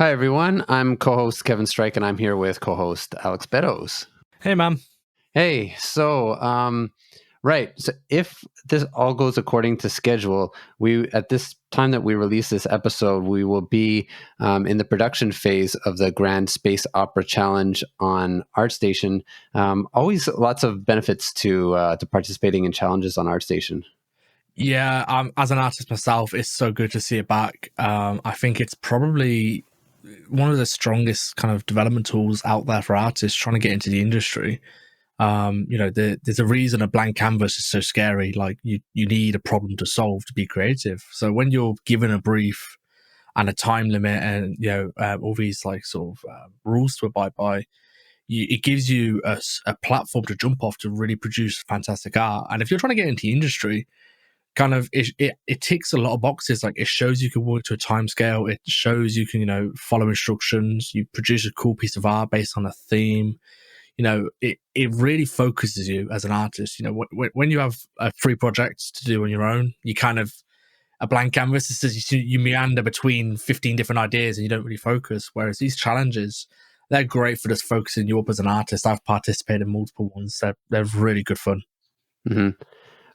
Hi, everyone. I'm co-host Kevin Strike, and I'm here with co-host Alex Beddoes. Hey, man. Hey, right. So if this all goes according to schedule, at this time that we release this episode, we will be in the production phase of the Grand Space Opera Challenge on ArtStation. Always lots of benefits to participating in challenges on ArtStation. Yeah, as an artist myself, it's so good to see it back. I think it's probably one of the strongest kind of development tools out there for artists trying to get into the industry. There's a reason a blank canvas is so scary. Like you need a problem to solve to be creative. So when you're given a brief and a time limit and all these like sort of rules to abide by, it gives you a platform to jump off to really produce fantastic art. And if you're trying to get into the industry, kind of it ticks a lot of boxes. Like it shows you can work to a time scale. It shows you can follow instructions. You produce a cool piece of art based on a theme. It really focuses you as an artist. When you have a free project to do on your own, you kind of a blank canvas. It says you meander between 15 different ideas and you don't really focus. Whereas these challenges, they're great for just focusing you up as an artist. I've participated in multiple ones. They're really good fun. Mm-hmm.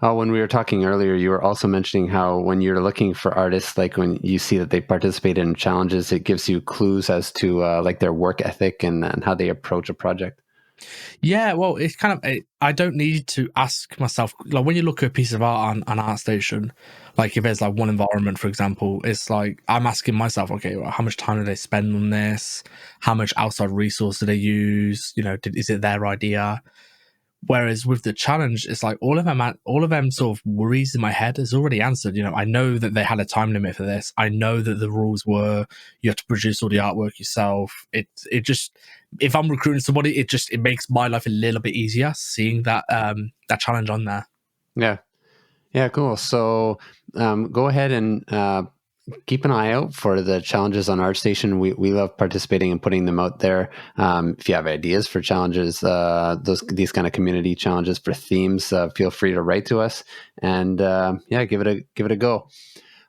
When we were talking earlier, you were also mentioning how when you're looking for artists, like when you see that they participate in challenges, it gives you clues as to like their work ethic and how they approach a project. Yeah, well, it's kind of, I don't need to ask myself, like when you look at a piece of art on ArtStation, like if there's like one environment, for example, it's like, I'm asking myself, okay, well, how much time do they spend on this? How much outside resource do they use? Is it their idea? Whereas with the challenge, it's like all of them sort of worries in my head is already answered. I know that they had a time limit for this. I know that the rules were you have to produce all the artwork yourself. It just, if I'm recruiting somebody, it makes my life a little bit easier seeing that challenge on there. Yeah, cool. So go ahead and keep an eye out for the challenges on ArtStation. We love participating and putting them out there. If you have ideas for challenges, these kind of community challenges for themes, feel free to write to us and give it a go.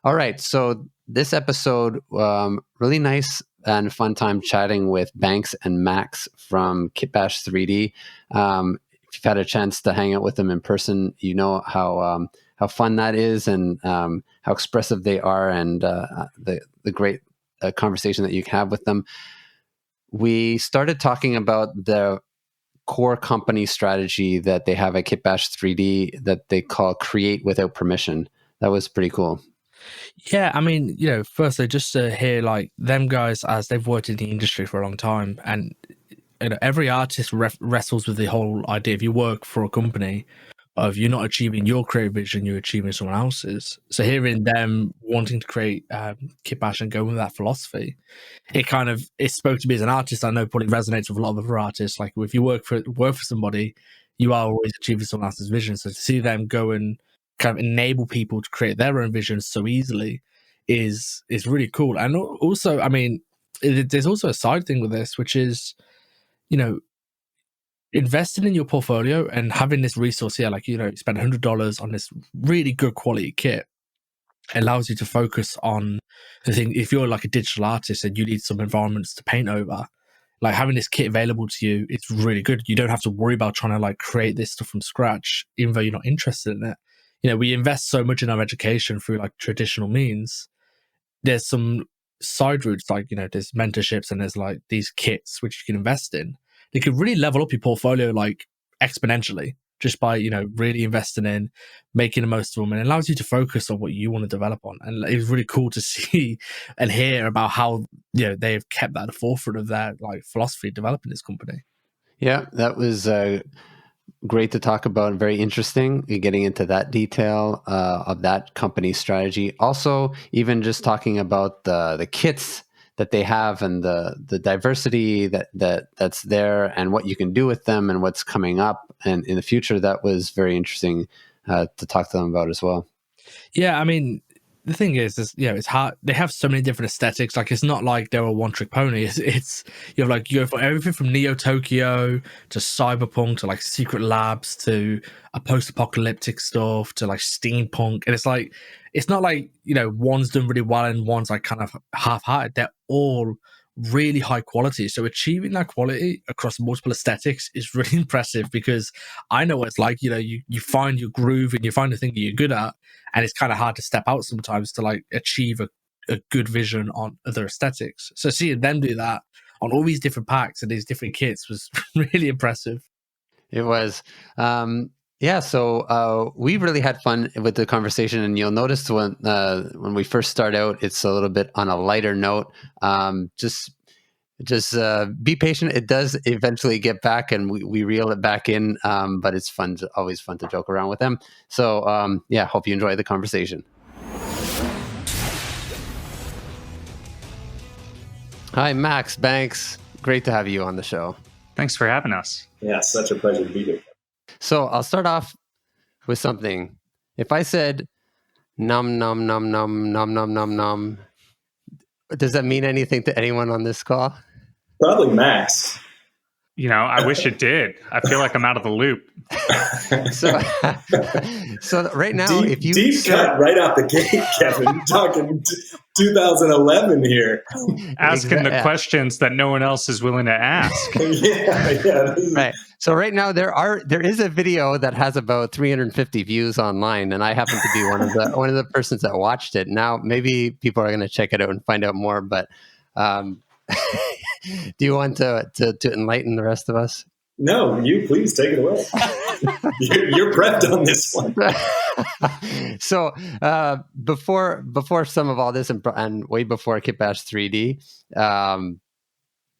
All right, so this episode, really nice and fun time chatting with Banks and Maxx from Kitbash 3D. If you've had a chance to hang out with them in person, you know how fun that is and how expressive they are and the great conversation that you can have with them. We started talking about the core company strategy that they have at Kitbash 3D that they call Create Without Permission. That was pretty cool. Yeah, I mean, firstly, just to hear like them guys, as they've worked in the industry for a long time, and every artist wrestles with the whole idea. If you work for a company, of you're not achieving your creative vision, you're achieving someone else's. So hearing them wanting to create Kitbash and go with that philosophy, it spoke to me as an artist. I know probably resonates with a lot of other artists. Like if you work for somebody, you are always achieving someone else's vision. So to see them go and kind of enable people to create their own visions so easily is really cool. And also, I mean, there's also a side thing with this, which is, investing in your portfolio and having this resource here, like, you spend $100 on this really good quality kit allows you to focus on the thing. If you're like a digital artist and you need some environments to paint over, like having this kit available to you, it's really good. You don't have to worry about trying to like create this stuff from scratch, even though you're not interested in it. We invest so much in our education through like traditional means. There's some side routes, like, there's mentorships and there's like these kits which you can invest in. They could really level up your portfolio like exponentially just by, really investing in making the most of them, and it allows you to focus on what you want to develop on. And it was really cool to see and hear about how, they've kept that at the forefront of their like philosophy developing this company. Yeah, that was great to talk about. Very interesting getting into that detail of that company's strategy. Also, even just talking about the kits that they have and the diversity that's there and what you can do with them and what's coming up and in the future. That was very interesting to talk to them about as well. Yeah, I mean, the thing is, it's hard. They have so many different aesthetics. Like, it's not like they're a one-trick pony. It's you go for everything from Neo Tokyo to cyberpunk to like secret labs to a post-apocalyptic stuff to like steampunk. And it's not like, one's done really well and one's like kind of half-hearted. They're all really high quality. So achieving that quality across multiple aesthetics is really impressive, because I know what it's like. You find your groove and you find the thing that you're good at, and it's kind of hard to step out sometimes to like achieve a good vision on other aesthetics. So seeing them do that on all these different packs and these different kits was really impressive. It was. Yeah, so we really had fun with the conversation, and you'll notice when we first start out, it's a little bit on a lighter note. Just be patient. It does eventually get back, and we reel it back in. But it's always fun to joke around with them. So yeah, hope you enjoy the conversation. Hi, Max Banks. Great to have you on the show. Thanks for having us. Yeah, such a pleasure to be here. So I'll start off with something. If I said num num num num num num num num, does that mean anything to anyone on this call? Probably Maxx. I wish it did. I feel like I'm out of the loop. So right now, deep cut right out the gate, Kevin. Talking 2011 here. Asking the questions that no one else is willing to ask. yeah. Right. So right now there is a video that has about 350 views online, and I happen to be one of the persons that watched it. Now maybe people are going to check it out and find out more, but do you want to enlighten the rest of us? No, you please take it away. You're prepped on this one. So before some of all this, and way before Kitbash 3D,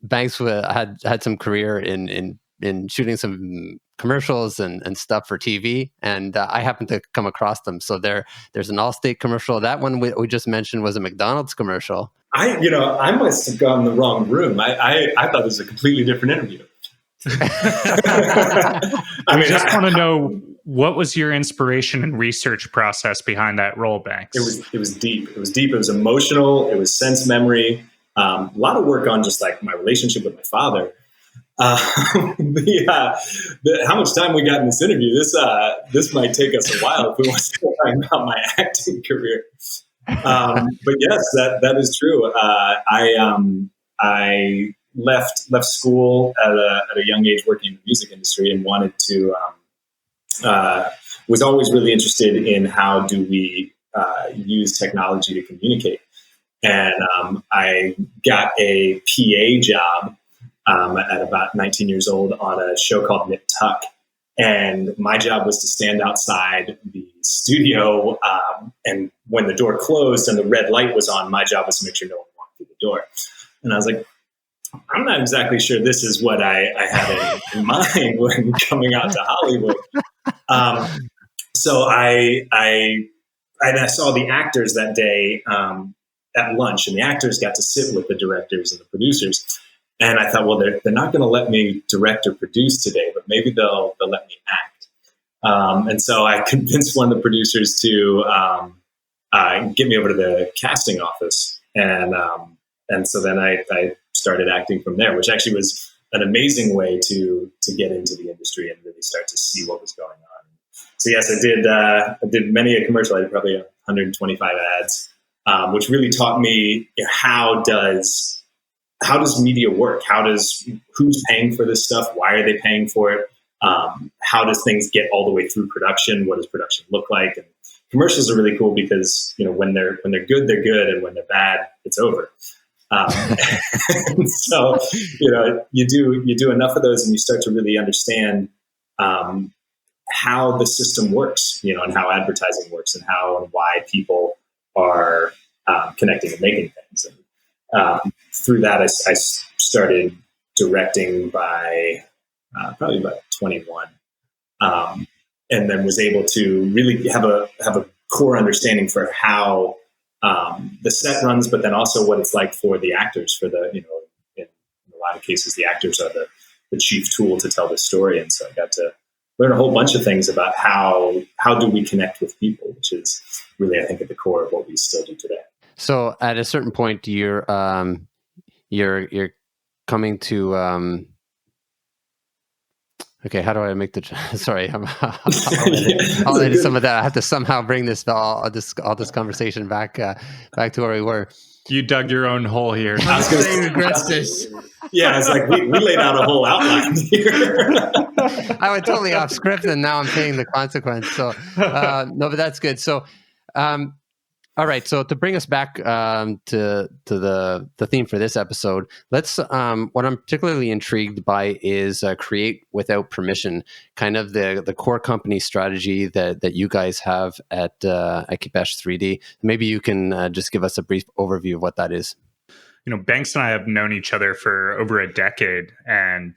Banks had some career in shooting some commercials and stuff for TV, and I happened to come across them. So there's an Allstate commercial. That one we just mentioned was a McDonald's commercial. I must have gone in the wrong room. I thought it was a completely different interview. I just want to know, what was your inspiration and research process behind that role, Banks? It was deep. It was deep. It was emotional. It was sense memory. A lot of work on just like my relationship with my father. How much time we got in this interview? This might take us a while if we want to talk about my acting career. But yes, that is true. I left school at a young age working in the music industry, and wanted to was always really interested in how do we use technology to communicate. And I got a PA job at about 19 years old on a show called Nip Tuck. And my job was to stand outside the studio, and when the door closed and the red light was on, my job was to make sure no one walked through the door. And I was like, I'm not exactly sure this is what I had in mind when coming out to Hollywood. So I saw the actors that day at lunch, and the actors got to sit with the directors and the producers. And I thought, well, they're not going to let me direct or produce today, but maybe they'll let me act. And so I convinced one of the producers to get me over to the casting office, and so then I started acting from there, which actually was an amazing way to get into the industry and really start to see what was going on. So yes, I did many a commercial. I did probably 125 ads, which really taught me how does media work? Who's paying for this stuff? Why are they paying for it? How does things get all the way through production? What does production look like? And commercials are really cool because when they're good, they're good, and when they're bad, it's over. So you do enough of those, and you start to really understand how the system works, and how advertising works, and how and why people are connecting and making things. And through that, I started directing by probably about 21, and then was able to really have a core understanding for how the set runs, but then also what it's like for the actors. For the in a lot of cases, the actors are the chief tool to tell the story, and so I got to learn a whole bunch of things about how do we connect with people, which is really, I think, at the core of what we still do today. So at a certain point, you're coming to okay, how do I make the sorry, I'll edit some of that. I have to somehow bring all this conversation back to where we were. You dug your own hole here. I was gonna He regrets this. Yeah, it's like we laid out a whole outline here. I went totally off script, and now I'm paying the consequence. So, no, but that's good. So, all right. So to bring us back to the theme for this episode, let's. What I'm particularly intrigued by is create without permission, kind of the core company strategy that you guys have at Kipesh 3D. Maybe you can just give us a brief overview of what that is. Banks and I have known each other for over a decade, and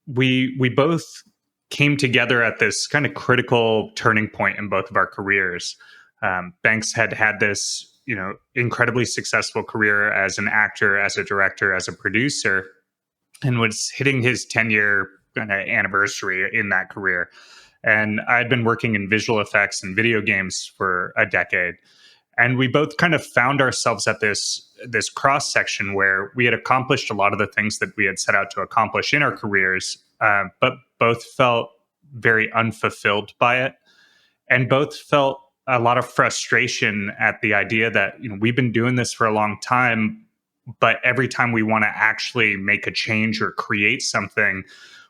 we both came together at this kind of critical turning point in both of our careers. Banks had this, incredibly successful career as an actor, as a director, as a producer, and was hitting his 10-year anniversary in that career. And I'd been working in visual effects and video games for a decade. And we both kind of found ourselves at this cross section where we had accomplished a lot of the things that we had set out to accomplish in our careers, but both felt very unfulfilled by it, and both felt a lot of frustration at the idea that we've been doing this for a long time, but every time we want to actually make a change or create something,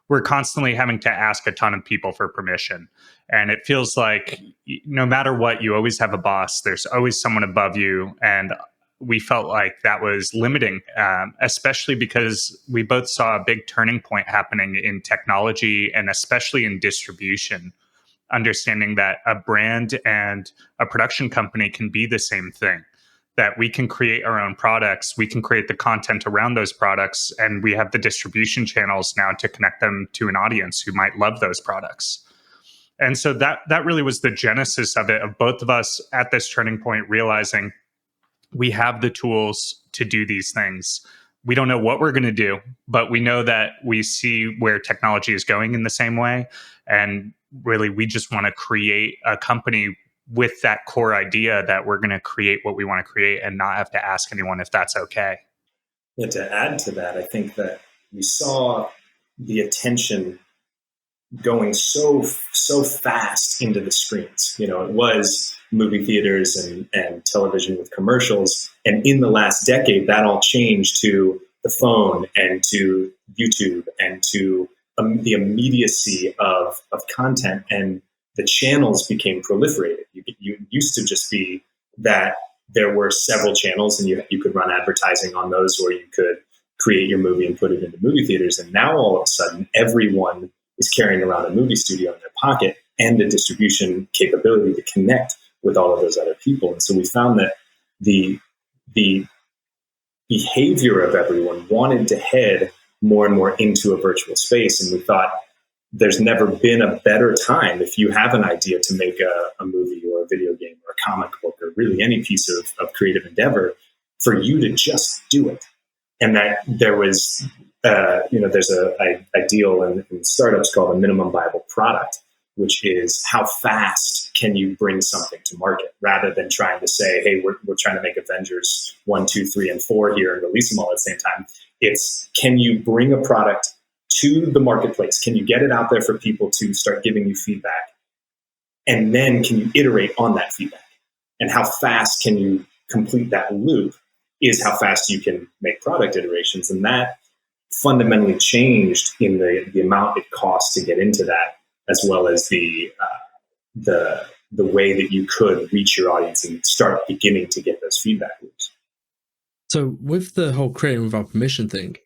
we're constantly having to ask a ton of people for permission. And it feels like no matter what, you always have a boss. There's always someone above you. And we felt like that was limiting, especially because we both saw a big turning point happening in technology and especially in distribution, understanding that a brand and a production company can be the same thing, that we can create our own products, we can create the content around those products, and we have the distribution channels now to connect them to an audience who might love those products. And so that really was the genesis of it, of both of us at this turning point realizing we have the tools to do these things. We don't know what we're going to do, but we know that we see where technology is going in the same way. And really, we just want to create a company with that core idea that we're going to create what we want to create and not have to ask anyone if that's okay. Yeah, to add to that, I think that we saw the attention going so fast into the screens. It was movie theaters and television with commercials. And in the last decade, that all changed to the phone and to YouTube and to the immediacy of content, and the channels became proliferated. You used to just be that there were several channels and you could run advertising on those, or you could create your movie and put it into movie theaters. And now all of a sudden, everyone is carrying around a movie studio in their pocket and a distribution capability to connect with all of those other people. And so we found that the behavior of everyone wanted to head more and more into a virtual space. And we thought there's never been a better time, if you have an idea to make a movie or a video game or a comic book or really any piece of creative endeavor, for you to just do it. And that there was, there's a deal in startups called a minimum viable product, which is how fast can you bring something to market, rather than trying to say, hey, we're trying to make Avengers 1, 2, 3, and 4 here and release them all at the same time. It's, can you bring a product to the marketplace? Can you get it out there for people to start giving you feedback? And then can you iterate on that feedback? And how fast can you complete that loop is how fast you can make product iterations. And that fundamentally changed in the amount it costs to get into that, as well as the way that you could reach your audience and start beginning to get those feedback loops. So with the whole creating without permission thing,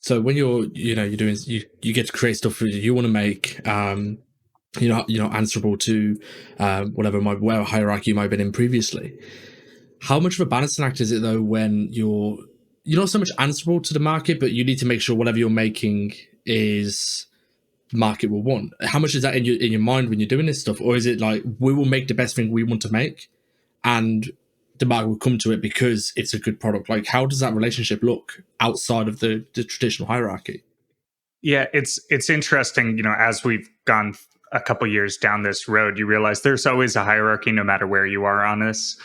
so when you're doing, you get to create stuff that you want to make, you're not answerable to whatever hierarchy you might have been in previously. How much of a balancing act is it though when you're not so much answerable to the market, but you need to make sure whatever you're making is the market will want? How much is that in your mind when you're doing this stuff, or is it like we will make the best thing we want to make, and the market will come to it because it's a good product? Like, how does that relationship look outside of the traditional hierarchy? Yeah, it's interesting. As we've gone a couple years down this road, you realize there's always a hierarchy, no matter where you are on this.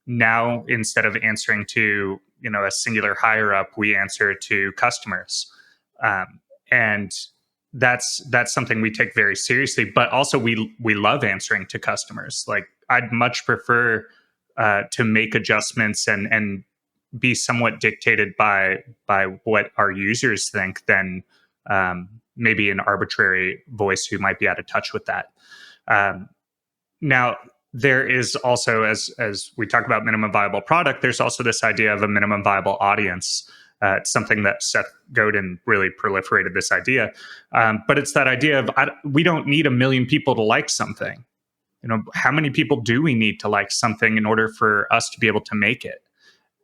Now, instead of answering to a singular higher up, we answer to customers, and that's something we take very seriously. But also, we love answering to customers. Like, I'd much prefer to make adjustments and be somewhat dictated by what our users think than maybe an arbitrary voice who might be out of touch with that. Now, there is also, as we talk about minimum viable product, there's also this idea of a minimum viable audience. It's something that Seth Godin really proliferated, this idea. But it's that idea of we don't need 1 million people to like something. How many people do we need to like something in order for us to be able to make it?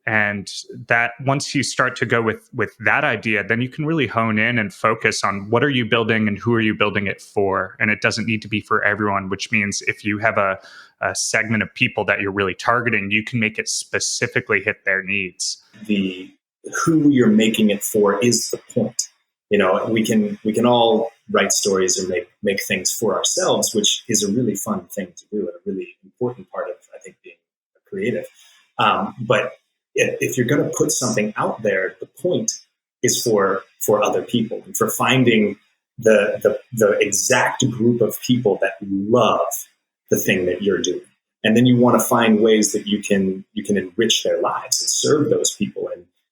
And that once you start to go with that idea, then you can really hone in and focus on what are you building and who are you building it for. And it doesn't need to be for everyone, which means if you have a segment of people that you're really targeting, you can make it specifically hit their needs. The who you're making it for is the point. We can all write stories and make things for ourselves, which is a really fun thing to do and a really important part of, I think, being a creative. But if you're going to put something out there, the point is for other people and for finding the exact group of people that love the thing that you're doing. And then you want to find ways that you can enrich their lives and serve those people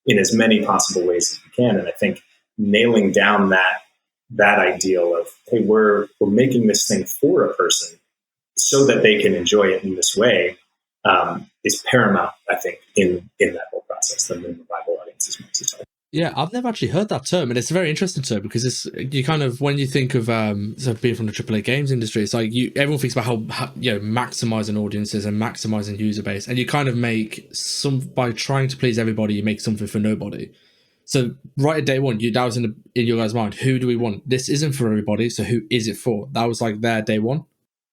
in as many possible ways as you can. And I think nailing down that ideal of, hey, we're making this thing for a person so that they can enjoy it in this way is paramount, I think, in that whole process. The minimum viable audience is Max's target. Yeah, I've never actually heard that term, and it's a very interesting term because it's you kind of, when you think of so being from the AAA games industry, it's like everyone thinks about how maximizing audiences and maximizing user base, and you kind of make by trying to please everybody, you make something for nobody. So right at day one, that was in your guys' mind. Who do we want? This isn't for everybody, so who is it for? That was like their day one.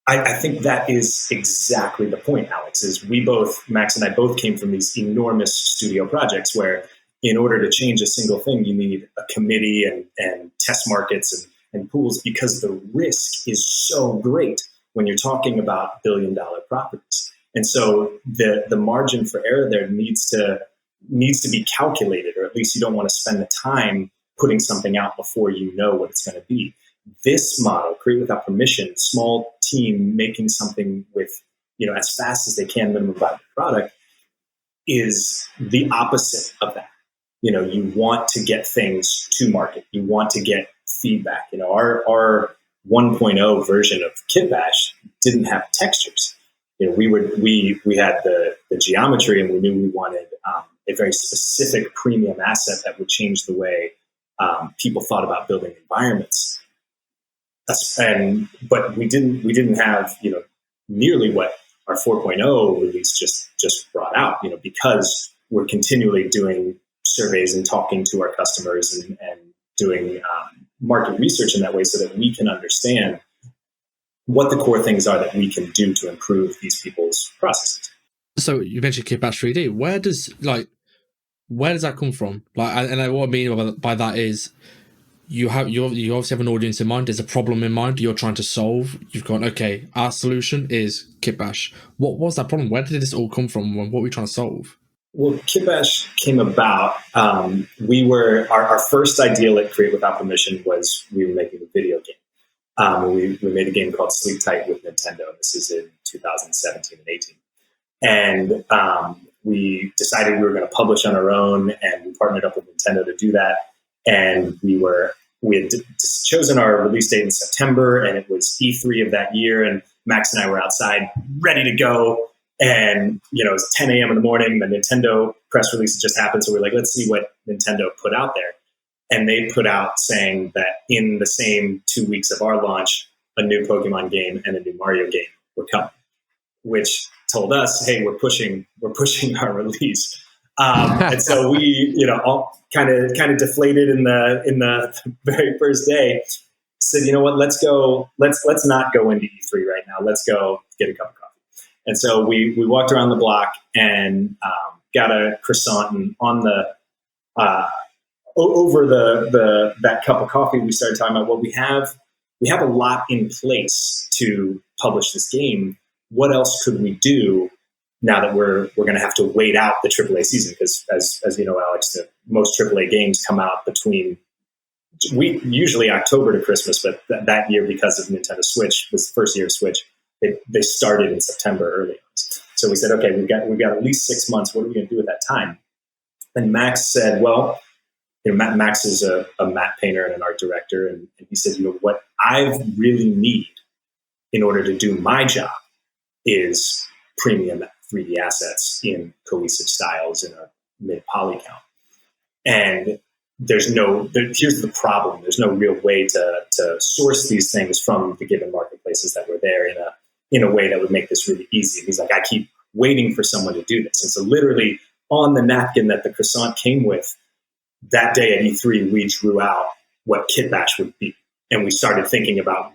I think that is exactly the point, Alex, is Max and I both came from these enormous studio projects where in order to change a single thing, you need a committee and test markets and pools, because the risk is so great when you're talking about billion-dollar properties. And so the margin for error there needs to be calculated, or at least you don't want to spend the time putting something out before you know what it's going to be. This model, create without permission, small team making something with, as fast as they can, minimum viable product, is the opposite of that. You want to get things to market. You want to get feedback. Our 1.0 version of Kit Bash didn't have textures. We had the geometry, and we knew we wanted a very specific premium asset that would change the way people thought about building environments. But we didn't have nearly what our 4.0 release just brought out. Because we're continually doing surveys and talking to our customers and doing market research in that way, so that we can understand what the core things are that we can do to improve these people's processes. So you mentioned Kit Bash 3D. Where does that come from? And what I mean by that is you obviously have an audience in mind. There's a problem in mind you're trying to solve. You've gone, okay, our solution is Kit Bash. What was that problem? Where did this all come from? What were we trying to solve? Well, Kit Bash came about. Our first ideal at Create Without Permission was we were making a video game. We made a game called Sleep Tight with Nintendo. This is in 2017 and 18. And we decided we were going to publish on our own, and we partnered up with Nintendo to do that. And we had chosen our release date in September, and it was E3 of that year. And Max and I were outside ready to go. And, it was 10 a.m. in the morning. The Nintendo press release had just happened. So we were like, let's see what Nintendo put out there. And they put out saying that in the same 2 weeks of our launch, a new Pokemon game and a new Mario game were coming, which told us, hey, we're pushing our release. And so we, all kind of deflated in the very first day, said, you know what, let's not go into E3 right now. Let's go get a cup of coffee. And so we walked around the block and got a croissant, and on the over that cup of coffee, we started talking about, well, we have a lot in place to publish this game. What else could we do now that we're going to have to wait out the AAA season? Because as you know, Alex, most AAA games come out between usually October to Christmas, but that year, because of Nintendo Switch, was the first year of Switch, they started in September early on. So we said, okay, we've got at least 6 months. What are we going to do at that time? And Maxx said, well, Maxx is a matte painter and an art director. And he said, what I really need in order to do my job is premium 3D assets in cohesive styles in a mid-poly count. And here's the problem. There's no real way to source these things from the given marketplaces that were there in a way that would make this really easy. And he's like, I keep waiting for someone to do this. And so literally on the napkin that the croissant came with, that day at E3, we drew out what Kitbash would be. And we started thinking about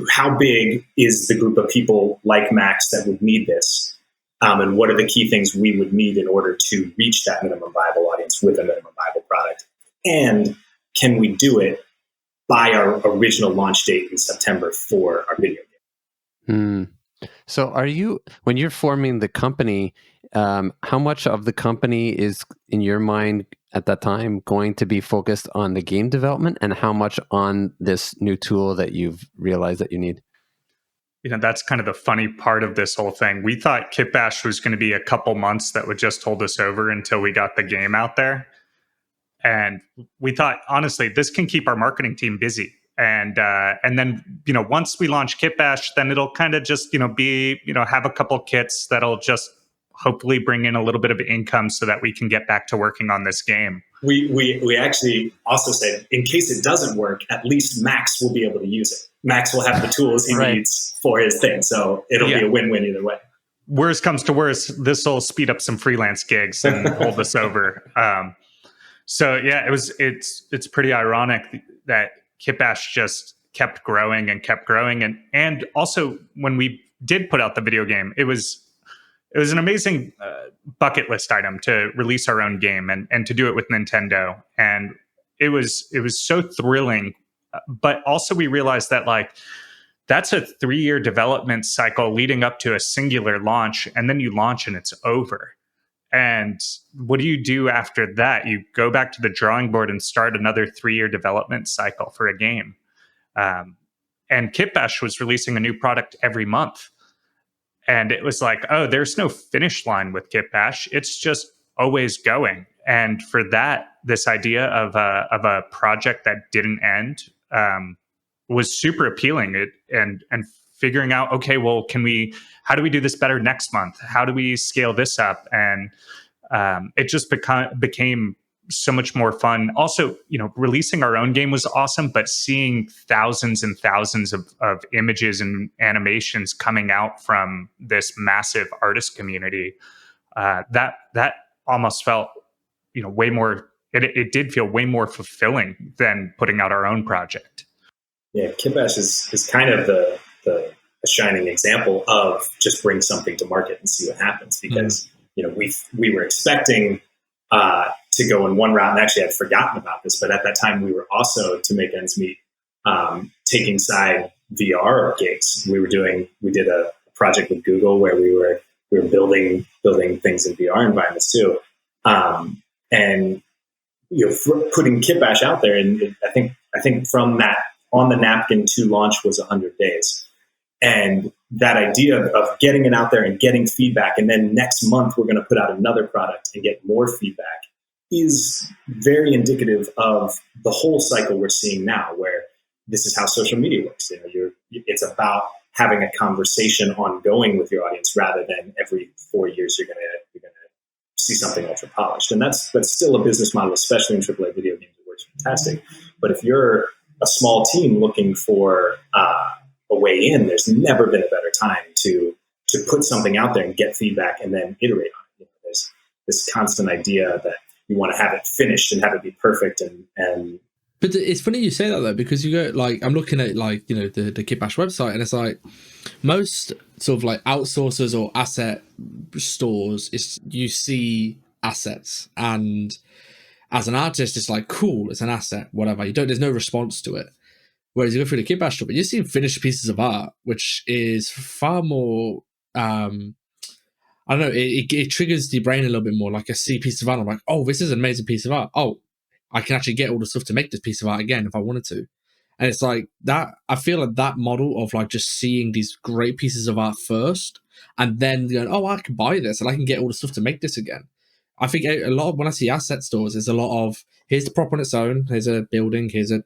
how big is the group of people like Maxx that would need this? And what are the key things we would need in order to reach that minimum viable audience with a minimum viable product? And can we do it by our original launch date in September for our video game? So when you're forming the company, how much of the company is, in your mind at that time, going to be focused on the game development, and how much on this new tool that you've realized that you need? That's kind of the funny part of this whole thing. We thought Kitbash was going to be a couple months that would just hold us over until we got the game out there. And we thought, honestly, this can keep our marketing team busy. And then, once we launch Kitbash, then it'll kind of just, have a couple kits that'll just hopefully bring in a little bit of income so that we can get back to working on this game. We actually also said, in case it doesn't work, at least Maxx will be able to use it. Maxx will have the tools he needs for his thing. So it'll be a win-win either way. Worst comes to worst, this will speed up some freelance gigs and hold us over. It's pretty ironic that Kitbash just kept growing. And also when we did put out the video game, it was an amazing bucket list item to release our own game and to do it with Nintendo. And it was so thrilling. But also we realized that that's a 3-year development cycle leading up to a singular launch. And then you launch and it's over. And what do you do after that? You go back to the drawing board and start another 3-year development cycle for a game. And Kitbash was releasing a new product every month. And it was like, oh, there's no finish line with Kitbash. It's just always going. And for that, this idea of a project that didn't end was super appealing. And figuring out, okay, well, how do we do this better next month? How do we scale this up? And it just became so much more fun. Also, releasing our own game was awesome, but seeing thousands and thousands of images and animations coming out from this massive artist community, that almost felt, way more, it did feel way more fulfilling than putting out our own project. Yeah, Kitbash is kind of the shining example of just bring something to market and see what happens, because we were expecting to go in one route, and actually I'd forgotten about this, but at that time we were also, to make ends meet, taking side VR gigs. We did a project with Google where we were building things in VR environments too, and putting Kitbash out there. And I think from that on the napkin to launch was 100 days. And that idea of getting it out there and getting feedback, and then next month we're going to put out another product and get more feedback, is very indicative of the whole cycle we're seeing now, where this is how social media works. It's about having a conversation ongoing with your audience, rather than every 4 years you're going to see something ultra polished. And that's still a business model, especially in AAA video games. It works fantastic. But if you're a small team looking for a way in, there's never been a better time to put something out there and get feedback and then iterate on it. There's this constant idea that you want to have it finished and have it be perfect. And but it's funny you say that though, because you go I'm looking at the Kitbash website, and it's like most sort of outsourcers or asset stores, you see assets, and as an artist it's cool, it's an asset, whatever. There's no response to it. Whereas you go through the Kitbash shop, and you see finished pieces of art, which is far more, I don't know, it triggers the brain a little bit more. I see a piece of art, I'm like, oh, this is an amazing piece of art. Oh, I can actually get all the stuff to make this piece of art again if I wanted to. And it's that, I feel like that model of just seeing these great pieces of art first, and then going, oh, I can buy this and I can get all the stuff to make this again. I think a lot of when I see asset stores, there's a lot of here's the prop on its own, here's a building, here's a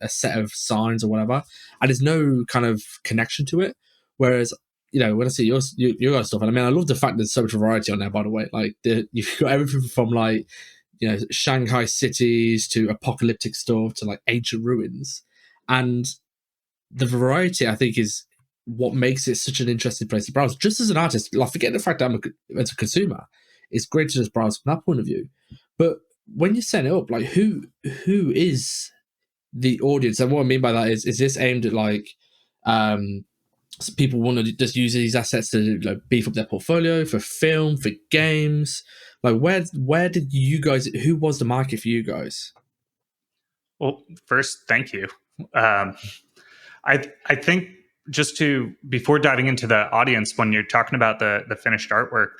set of signs or whatever, and there's no kind of connection to it. Whereas, when I see your guys' stuff, and I mean, I love the fact there's so much variety on there. By the way, like you've got everything from like Shanghai cities to apocalyptic stuff to like ancient ruins, and the variety I think is what makes it such an interesting place to browse. Just as an artist, like forget the fact that as a consumer, it's great to just browse from that point of view. But when you set it up, like who is the audience? And what I mean by that is this aimed at like people want to just use these assets to like beef up their portfolio for film, for games? Like where did you guys? Who was the market for you guys? Well, first, thank you. I think just before diving into the audience, when you're talking about the finished artwork,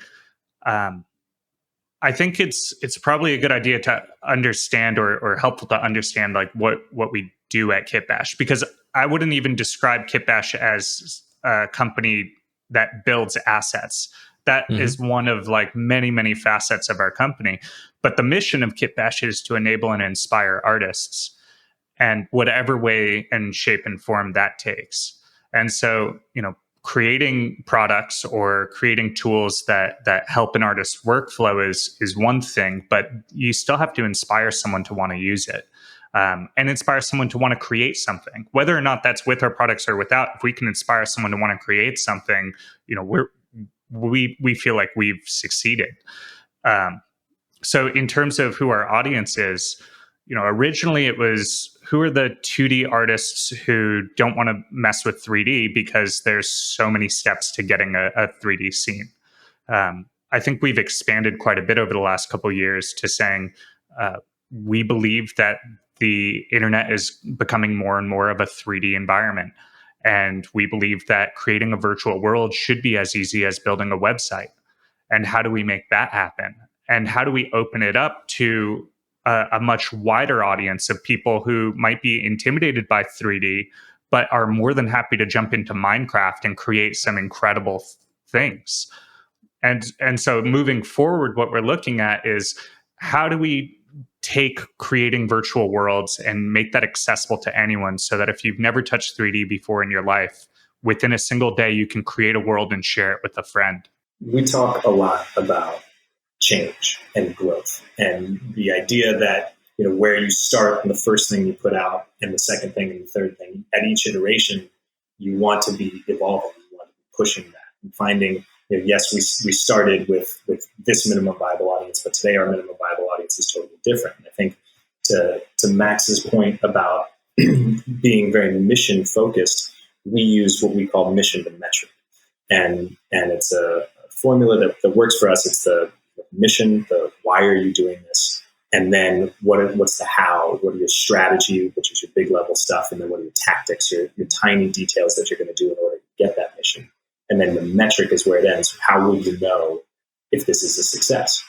I think it's probably a good idea to understand or helpful to understand like what we do at Kitbash, because I wouldn't even describe Kitbash as a company that builds assets. That is one of like many, many facets of our company. But the mission of Kitbash is to enable and inspire artists, and whatever way and shape and form that takes. And so, creating products or creating tools that help an artist's workflow is one thing, but you still have to inspire someone to want to use it, and inspire someone to want to create something, whether or not that's with our products or without. If we can inspire someone to want to create something, we feel like we've succeeded. So in terms of who our audience is, originally it was, who are the 2D artists who don't want to mess with 3D because there's so many steps to getting a 3D scene. I think we've expanded quite a bit over the last couple of years to saying we believe that the internet is becoming more and more of a 3D environment. And we believe that creating a virtual world should be as easy as building a website. And how do we make that happen? And how do we open it up to a much wider audience of people who might be intimidated by 3D, but are more than happy to jump into Minecraft and create some incredible things. And so moving forward, what we're looking at is how do we take creating virtual worlds and make that accessible to anyone, so that if you've never touched 3D before in your life, within a single day, you can create a world and share it with a friend. We talk a lot about change and growth, and the idea that where you start and the first thing you put out and the second thing and the third thing, at each iteration you want to be evolving, you want to be pushing that and finding, yes, we started with this minimum viable audience, but today our minimum viable audience is totally different. And I think to Max's point about being very mission focused, we use what we call mission to metric, and it's a formula that works for us. It's the mission, the why are you doing this, and then what's the how, what are your strategy, which is your big level stuff, and then what are your tactics, your tiny details that you're going to do in order to get that mission. And then the metric is where it ends. How will you know if this is a success?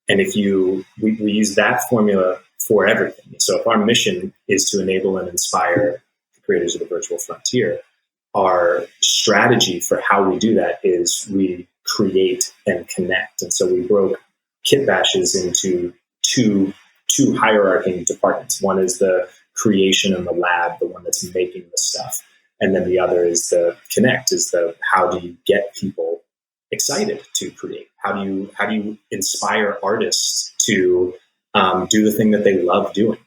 And if we use that formula for everything. So if our mission is to enable and inspire the creators of the virtual frontier, our strategy for how we do that is we create and connect. And so we broke Kitbashes into two hierarchy departments. One is the creation and the lab, the one that's making the stuff. And then the other is the connect, is the how do you get people excited to create? How do you inspire artists to do the thing that they love doing?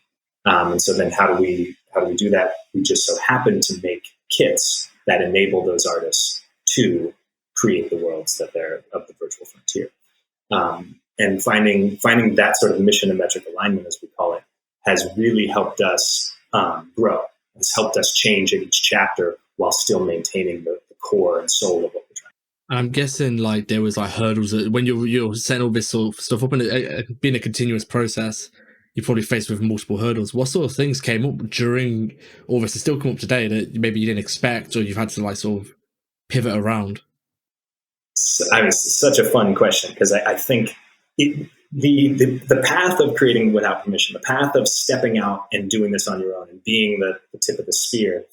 And so then how do we do that? We just so happen to make kits that enable those artists to create the worlds that they're of the virtual frontier. And finding that sort of mission and metric alignment, as we call it, has really helped us grow. It's helped us change at each chapter while still maintaining the core and soul of what we're trying. I'm guessing like there was like hurdles when you're setting all this sort of stuff up, and it being a continuous process, you're probably faced with multiple hurdles. What sort of things came up during all this, and still come up today, that maybe you didn't expect, or you've had to like sort of pivot around? It's such a fun question, because I think the path of creating without permission, the path of stepping out and doing this on your own and being the tip of the spear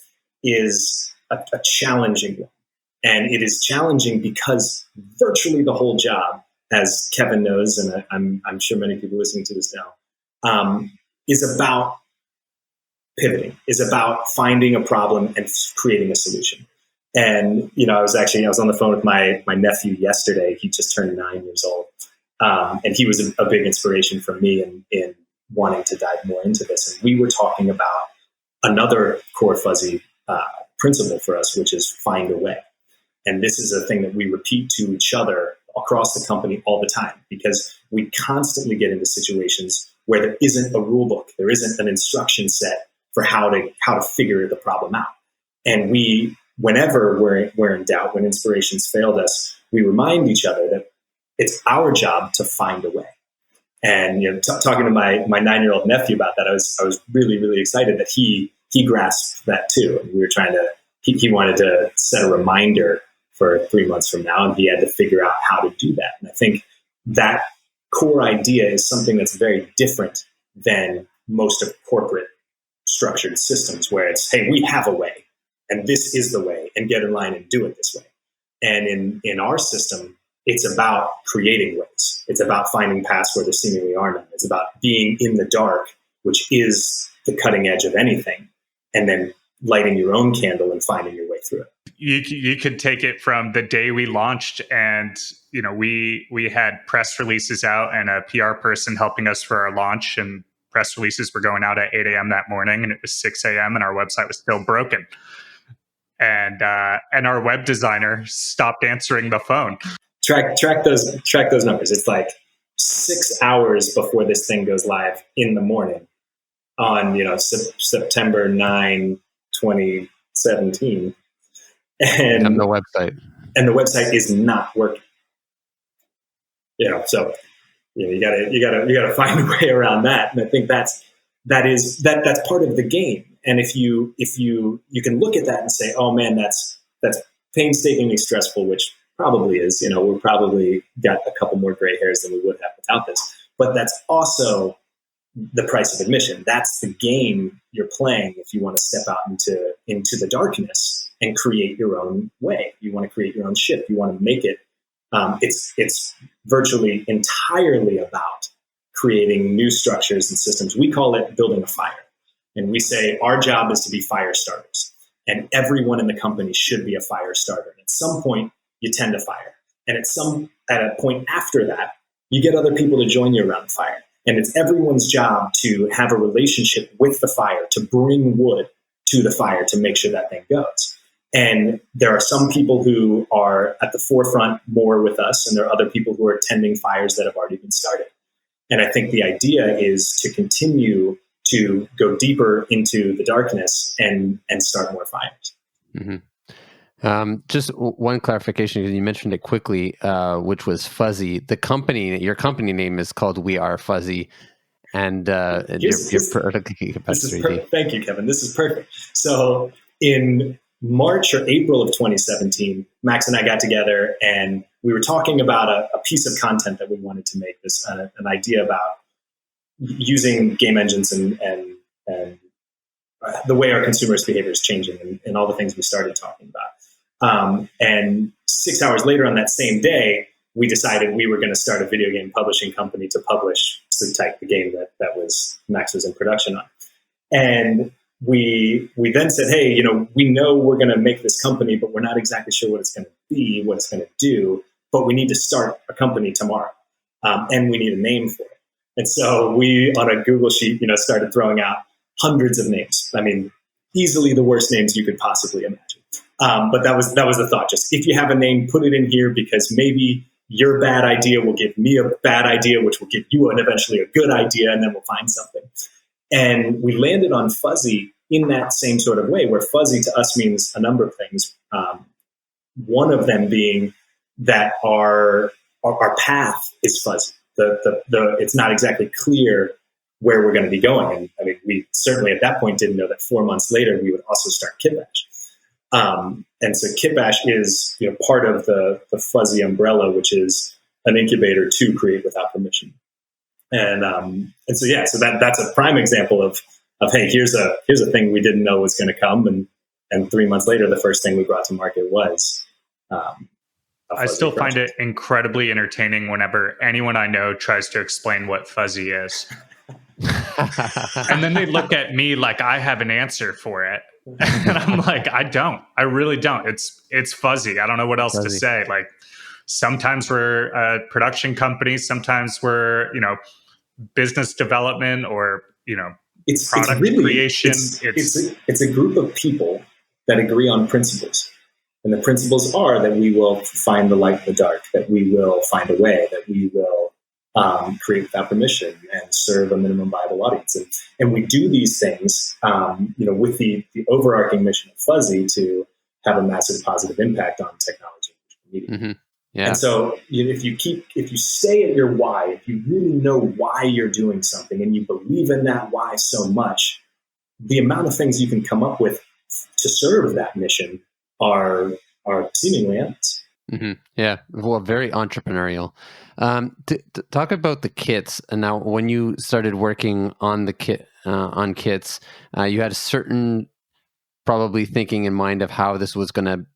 is a challenging one. And it is challenging because virtually the whole job as Kevin knows, and I'm sure many people listening to this now, is about pivoting, is about finding a problem and creating a solution. And, I was on the phone with my nephew yesterday. He just turned 9 years old. And he was a big inspiration for me in wanting to dive more into this. And we were talking about another core fuzzy principle for us, which is find a way. And this is a thing that we repeat to each other across the company all the time, because we constantly get into situations where there isn't a rule book, there isn't an instruction set for how to figure the problem out. And whenever we're in doubt, when inspirations failed us, we remind each other that it's our job to find a way. And talking to my 9-year-old nephew about that, I was really, really excited that he grasped that too. And we were he wanted to set a reminder for 3 months from now, and he had to figure out how to do that. And I think that core idea is something that's very different than most of corporate structured systems, where it's, hey, we have a way, and this is the way, and get in line and do it this way. And in our system, it's about creating ways. It's about finding paths where there seemingly are none. It's about being in the dark, which is the cutting edge of anything, and then lighting your own candle and finding your way through it. You could take it from the day we launched, and we had press releases out and a PR person helping us for our launch, and press releases were going out at 8 a.m. that morning, and it was 6 a.m. and our website was still broken. And our web designer stopped answering the phone. Track those numbers. It's like 6 hours before this thing goes live in the morning on September 9, 2017, and the website is not working. So you gotta find a way around that. And I think that's part of the game. And if you can look at that and say, oh man, that's painstakingly stressful, which probably is. We've probably got a couple more gray hairs than we would have without this. But that's also the price of admission. That's the game you're playing if you want to step out into the darkness and create your own way. You want to create your own ship. You want to make it. It's virtually entirely about creating new structures and systems. We call it building a fire. And we say our job is to be fire starters. And everyone in the company should be a fire starter. And at some point, you tend to fire. And at a point after that, you get other people to join you around the fire. And it's everyone's job to have a relationship with the fire, to bring wood to the fire, to make sure that thing goes. And there are some people who are at the forefront more with us, and there are other people who are tending fires that have already been started. And I think the idea is to continue to go deeper into the darkness and start more fires. Mm-hmm. Just one clarification, because you mentioned it quickly, which was Fuzzy. Your company name is called We Are Fuzzy, and your product capacity. Thank you, Kevin. This is perfect. So in March or April of 2017, Maxx and I got together and we were talking about a piece of content that we wanted to make. This an idea about using game engines and the way our consumers' behavior is changing, and all the things we started talking about. And 6 hours later on that same day, we decided we were going to start a video game publishing company to publish Sleep Tight, the game that Maxx was in production on. And we then said, hey, we know we're going to make this company, but we're not exactly sure what it's going to be, what it's going to do, but we need to start a company tomorrow, and we need a name for it. And so we, on a Google sheet, started throwing out hundreds of names. I mean, easily the worst names you could possibly imagine. But that was the thought. Just if you have a name, put it in here, because maybe your bad idea will give me a bad idea, which will give you eventually a good idea, and then we'll find something. And we landed on Fuzzy in that same sort of way, where Fuzzy to us means a number of things. One of them being that our path is fuzzy. It's not exactly clear where we're going to be going. And I mean, we certainly at that point didn't know that 4 months later we would also start Kitbash. And so Kitbash is part of the Fuzzy umbrella, which is an incubator to create without permission. And so that's a prime example of hey, here's a thing we didn't know was going to come, and 3 months later, the first thing we brought to market was I still find it incredibly entertaining whenever anyone I know tries to explain what fuzzy is. And then they look at me like I have an answer for it. And I'm like, I really don't. It's fuzzy. I don't know what else to say. Like, sometimes we're a production company, sometimes we're, business development, or, it's product really, creation. It's a group of people that agree on principles. And the principles are that we will find the light in the dark, that we will find a way, that we will create without permission and serve a minimum viable audience. And we do these things, with the overarching mission of Fuzzy to have a massive positive impact on technology and media. Mm-hmm. Yeah. And so if you stay at your why, if you really know why you're doing something and you believe in that why so much, the amount of things you can come up with to serve that mission are seemingly endless. Mm-hmm. Yeah, well, very entrepreneurial. To talk about the kits, and now when you started working on the kits, you had a certain probably thinking in mind of how this was going to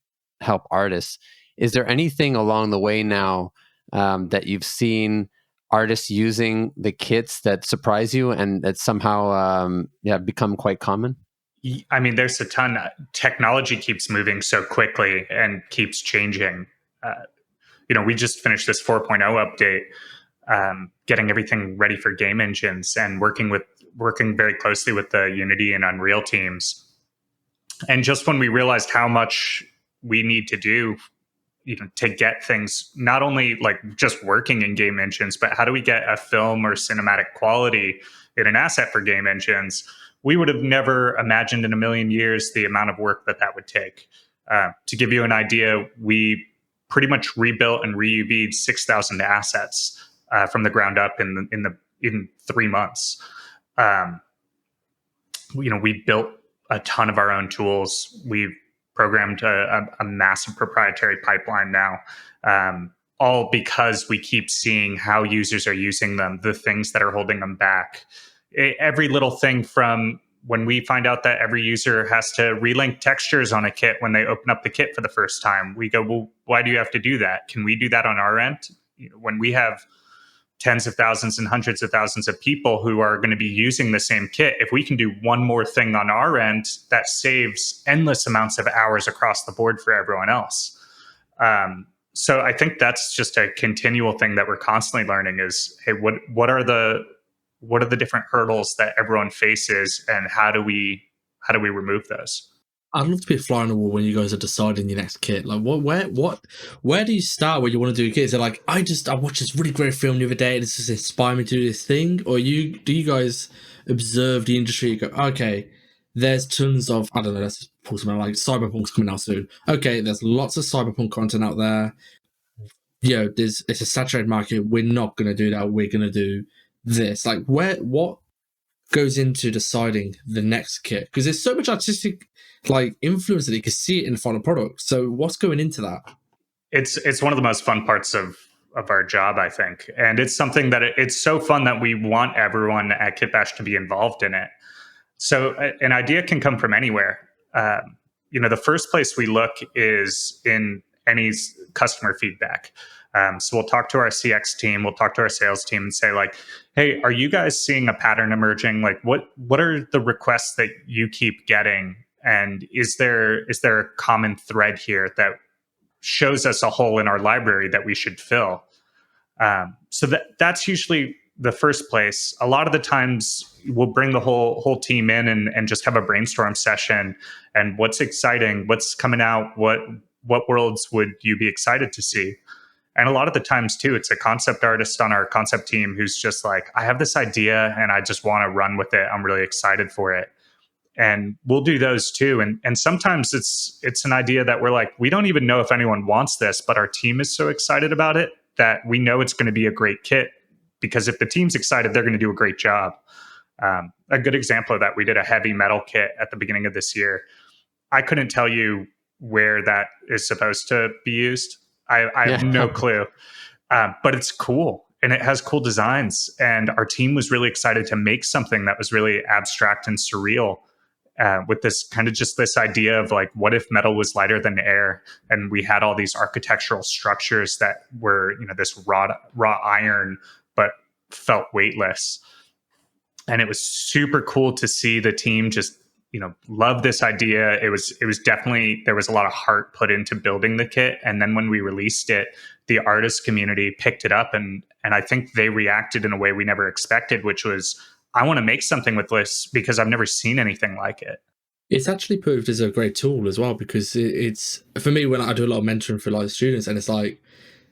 help artists. Is there anything along the way now that you've seen artists using the kits that surprise you and that somehow become quite common? I mean, there's a ton. Technology keeps moving so quickly and keeps changing. We just finished this 4.0 update, getting everything ready for game engines and working very closely with the Unity and Unreal teams. And just when we realized how much we need to do, to get things not only like just working in game engines, but how do we get a film or cinematic quality in an asset for game engines? We would have never imagined in a million years the amount of work that would take. To give you an idea, we pretty much rebuilt and re-UV'd 6,000 assets from the ground up in 3 months. We built a ton of our own tools. We've programmed a massive proprietary pipeline now, all because we keep seeing how users are using them, the things that are holding them back. Every little thing from when we find out that every user has to relink textures on a kit when they open up the kit for the first time, we go, well, why do you have to do that? Can we do that on our end? When we have tens of thousands and hundreds of thousands of people who are going to be using the same kit, if we can do one more thing on our end, that saves endless amounts of hours across the board for everyone else. So I think that's just a continual thing that we're constantly learning is, hey, what are the different hurdles that everyone faces, and how do we remove those? I'd love to be a fly on the wall when you guys are deciding your next kit. Like, where do you start when you want to do a kit? Is it like, I watched this really great film the other day and this just inspired me to do this thing? Or do you guys observe the industry? You go, okay, there's tons of, I don't know, let's pull something like Cyberpunk's coming out soon. Okay, there's lots of Cyberpunk content out there. It's a saturated market. We're not going to do that. We're going to do this. Like, what goes into deciding the next kit? Because there's so much artistic influence that you can see it in the final product. So what's going into that? It's one of the most fun parts of our job, I think. And it's something that it's so fun that we want everyone at Kitbash to be involved in it. So an idea can come from anywhere. The first place we look is in any customer feedback. So we'll talk to our CX team, we'll talk to our sales team and say like, hey, are you guys seeing a pattern emerging? Like what are the requests that you keep getting? And is there a common thread here that shows us a hole in our library that we should fill? So that's usually the first place. A lot of the times we'll bring the whole team in and just have a brainstorm session. And what's exciting, what's coming out, what worlds would you be excited to see? And a lot of the times too, it's a concept artist on our concept team who's just like, I have this idea and I just want to run with it. I'm really excited for it. And we'll do those too. And sometimes it's an idea that we're like, we don't even know if anyone wants this, but our team is so excited about it that we know it's going to be a great kit, because if the team's excited, they're going to do a great job. A good example of that, we did a heavy metal kit at the beginning of this year. I couldn't tell you where that is supposed to be used. I have no clue, but it's cool and it has cool designs. And our team was really excited to make something that was really abstract and surreal. with this kind of just this idea of like, what if metal was lighter than air? And we had all these architectural structures that were, this raw iron, but felt weightless. And it was super cool to see the team just, love this idea. It was definitely, there was a lot of heart put into building the kit. And then when we released it, the artist community picked it up, and I think they reacted in a way we never expected, which was, I want to make something with this because I've never seen anything like it. It's actually proved as a great tool as well, because it's, for me, when I do a lot of mentoring for like students, and it's like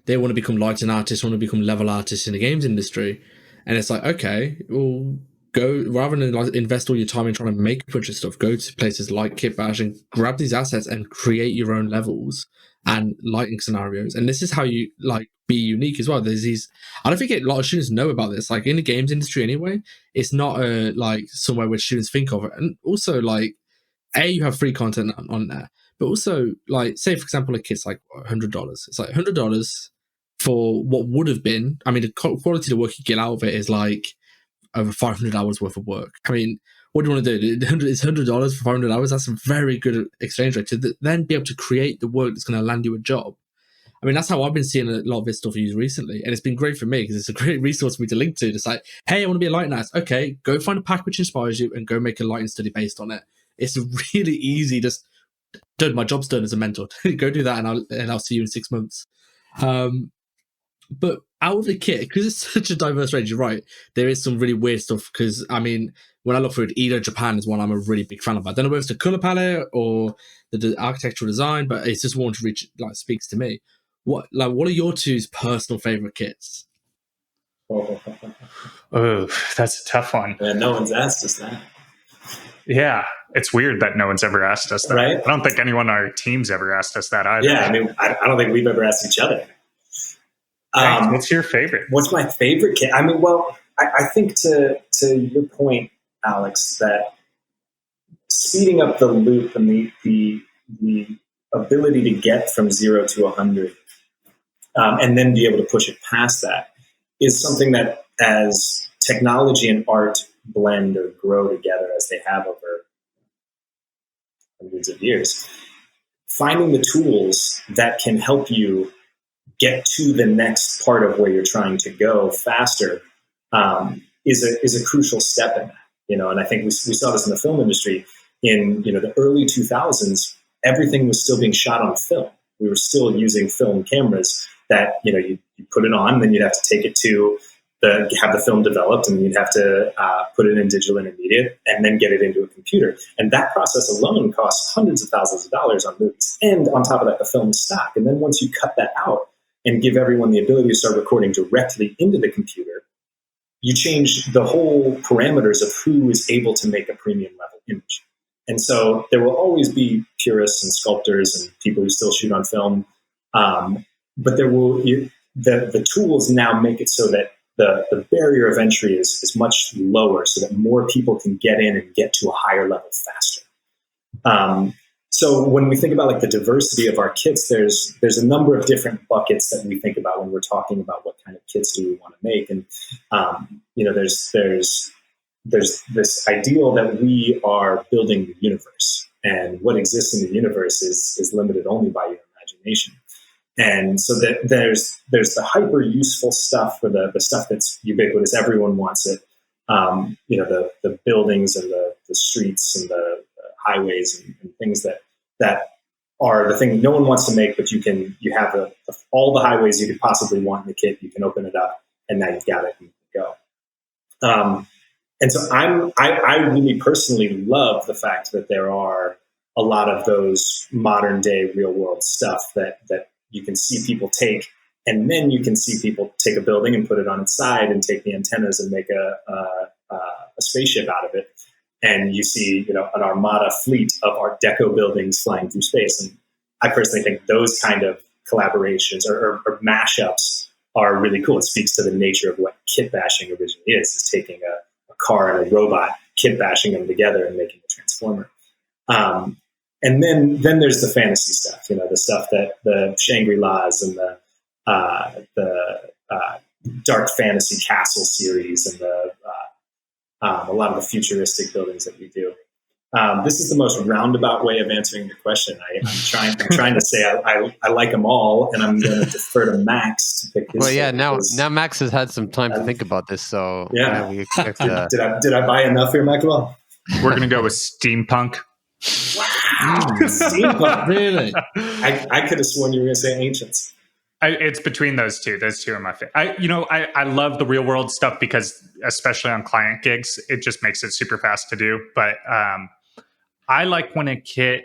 they want to become lighting artists, want to become level artists in the games industry, and it's like, okay, well, go, rather than like invest all your time in trying to make a bunch of stuff, go to places like Kitbash and grab these assets and create your own levels and lighting scenarios. And this is how you like be unique as well. There's these, I don't think a lot of students know about this, like in the games industry anyway. It's not like somewhere where students think of it. And also like, you have free content on there, but also like, say for example, a kit's like $100. It's like $100 for what would have been, I mean, the quality of the work you get out of it is like over 500 hours worth of work. I mean, what do you want to do? It's $100 for 500 hours. That's a very good exchange rate to then be able to create the work that's going to land you a job. I mean, that's how I've been seeing a lot of this stuff used recently. And it's been great for me because it's a great resource for me to link to. It's like, hey, I want to be a lighting artist. Okay, go find a pack which inspires you and go make a lighting study based on it. It's really easy. Just done. My job's done as a mentor. Go do that, and I'll see you in 6 months. But out of the kit, because it's such a diverse range, you're right, there is some really weird stuff. Because I mean, when I look through it, Edo Japan is one I'm a really big fan of. I don't know whether it's the color palette or the architectural design, but it's just one which like speaks to me. What are your two's personal favorite kits? Oh, that's a tough one. Yeah, no one's asked us that. Yeah, it's weird that no one's ever asked us that. Right? I don't think anyone on our team's ever asked us that either. Yeah, I mean, I don't think we've ever asked each other. What's your favorite? What's my favorite kit? I mean, well, I think to your point, Alex, that speeding up the loop and the ability to get from 0 to 100, and then be able to push it past that, is something that as technology and art blend or grow together as they have over hundreds of years, finding the tools that can help you get to the next part of where you're trying to go faster is a crucial step in that. And I think we saw this in the film industry in the early 2000s. Everything was still being shot on film. We were still using film cameras that you put it on, and then you'd have to take it to have the film developed, and you'd have to put it in digital intermediate and then get it into a computer. And that process alone costs hundreds of thousands of dollars on movies. And on top of that, the film stock. And then once you cut that out and give everyone the ability to start recording directly into the computer, you change the whole parameters of who is able to make a premium level image. And so there will always be purists and sculptors and people who still shoot on film. But the tools now make it so that the barrier of entry is much lower, so that more people can get in and get to a higher level faster. So when we think about like the diversity of our kits, there's a number of different buckets that we think about when we're talking about what kind of kits do we want to make. And there's this ideal that we are building the universe, and what exists in the universe is limited only by your imagination. And so that there's the hyper useful stuff, for the stuff that's ubiquitous, everyone wants it. The buildings and the streets and the highways and things that are the thing no one wants to make, but you have all the highways you could possibly want in the kit. You can open it up, and now you've got it and you can go. And so I really personally love the fact that there are a lot of those modern day real world stuff that you can see people take, and then you can see people take a building and put it on its side and take the antennas and make a spaceship out of it. And you see, an armada fleet of Art Deco buildings flying through space. And I personally think those kind of collaborations or mashups are really cool. It speaks to the nature of what kit bashing originally is taking a car and a robot, kit bashing them together and making a transformer. And then there's the fantasy stuff, the stuff that the Shangri-Las and the dark fantasy castle series and a lot of the futuristic buildings that we do. This is the most roundabout way of answering your question. I'm trying to say I like them all, and I'm going to defer to Max to pick his. Well, yeah. Now Max has had some time to think about this, so yeah. we expect. Did I buy enough here, Michael? We're going to go with steampunk. Wow, steampunk. Really? I could have sworn you were going to say ancients. It's between those two. Those two are my favorite. I love the real world stuff because, especially on client gigs, it just makes it super fast to do. But I like when a kit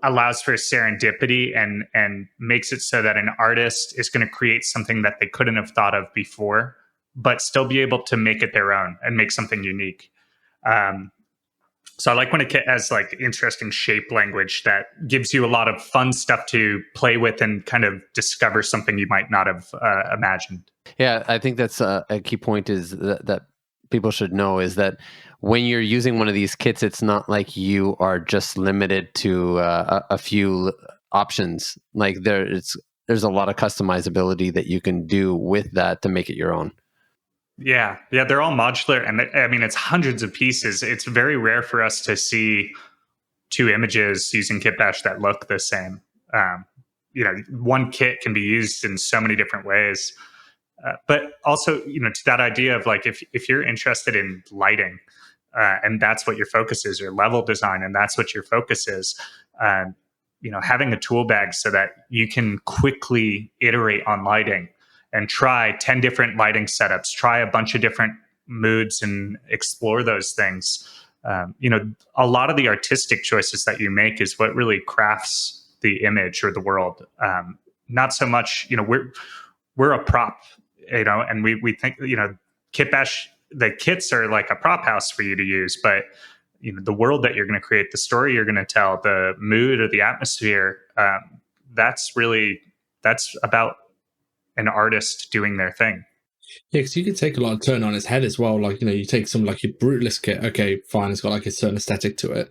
allows for serendipity and makes it so that an artist is going to create something that they couldn't have thought of before, but still be able to make it their own and make something unique. So I like when a kit has like interesting shape language that gives you a lot of fun stuff to play with and kind of discover something you might not have imagined. Yeah, I think that's a key point is that people should know is that when you're using one of these kits, it's not like you are just limited to a few options. Like there's a lot of customizability that you can do with that to make it your own. Yeah, they're all modular, and I mean, it's hundreds of pieces. It's very rare for us to see two images using Kitbash that look the same. One kit can be used in so many different ways. But also, to that idea of like, if you're interested in lighting, and that's what your focus is, or level design, and that's what your focus is, having a tool bag so that you can quickly iterate on lighting and try 10 different lighting setups, try a bunch of different moods and explore those things. A lot of the artistic choices that you make is what really crafts the image or the world. Not so much, we're a prop, and we think, Kitbash, the kits are like a prop house for you to use, but the world that you're going to create, the story you're going to tell, the mood or the atmosphere, that's about an artist doing their thing. Yeah, because you could take a lot of turn on its head as well. Like, you take some like your Brutalist kit. Okay, fine, it's got like a certain aesthetic to it.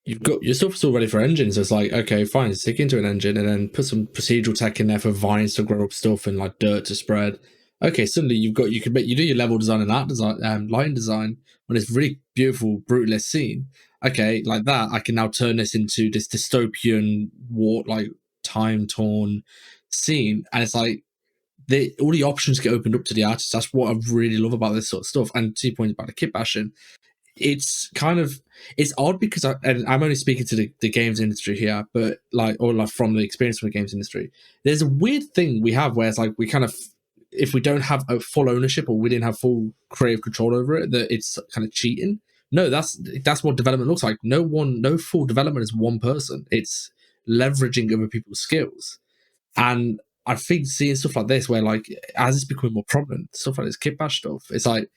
You've got your stuff still ready for engines. So it's like, okay, fine, stick into an engine and then put some procedural tech in there for vines to grow up stuff and like dirt to spread. Okay, suddenly you do your level design and art design, lighting design on this really beautiful Brutalist scene. Okay, like that, I can now turn this into this dystopian, time torn scene, and it's like all the options get opened up to the artist. That's what I really love about this sort of stuff. And to your point about the kit bashing, it's odd because I'm only speaking to the games industry here, but from the experience from the games industry, there's a weird thing we have where it's like we kind of, if we don't have a full ownership or we didn't have full creative control over it, that it's kind of cheating. No, that's what development looks like. No full development is one person. It's leveraging other people's skills. And I think seeing stuff like this, where like as it's becoming more prominent, stuff like this Kitbash stuff, it's like,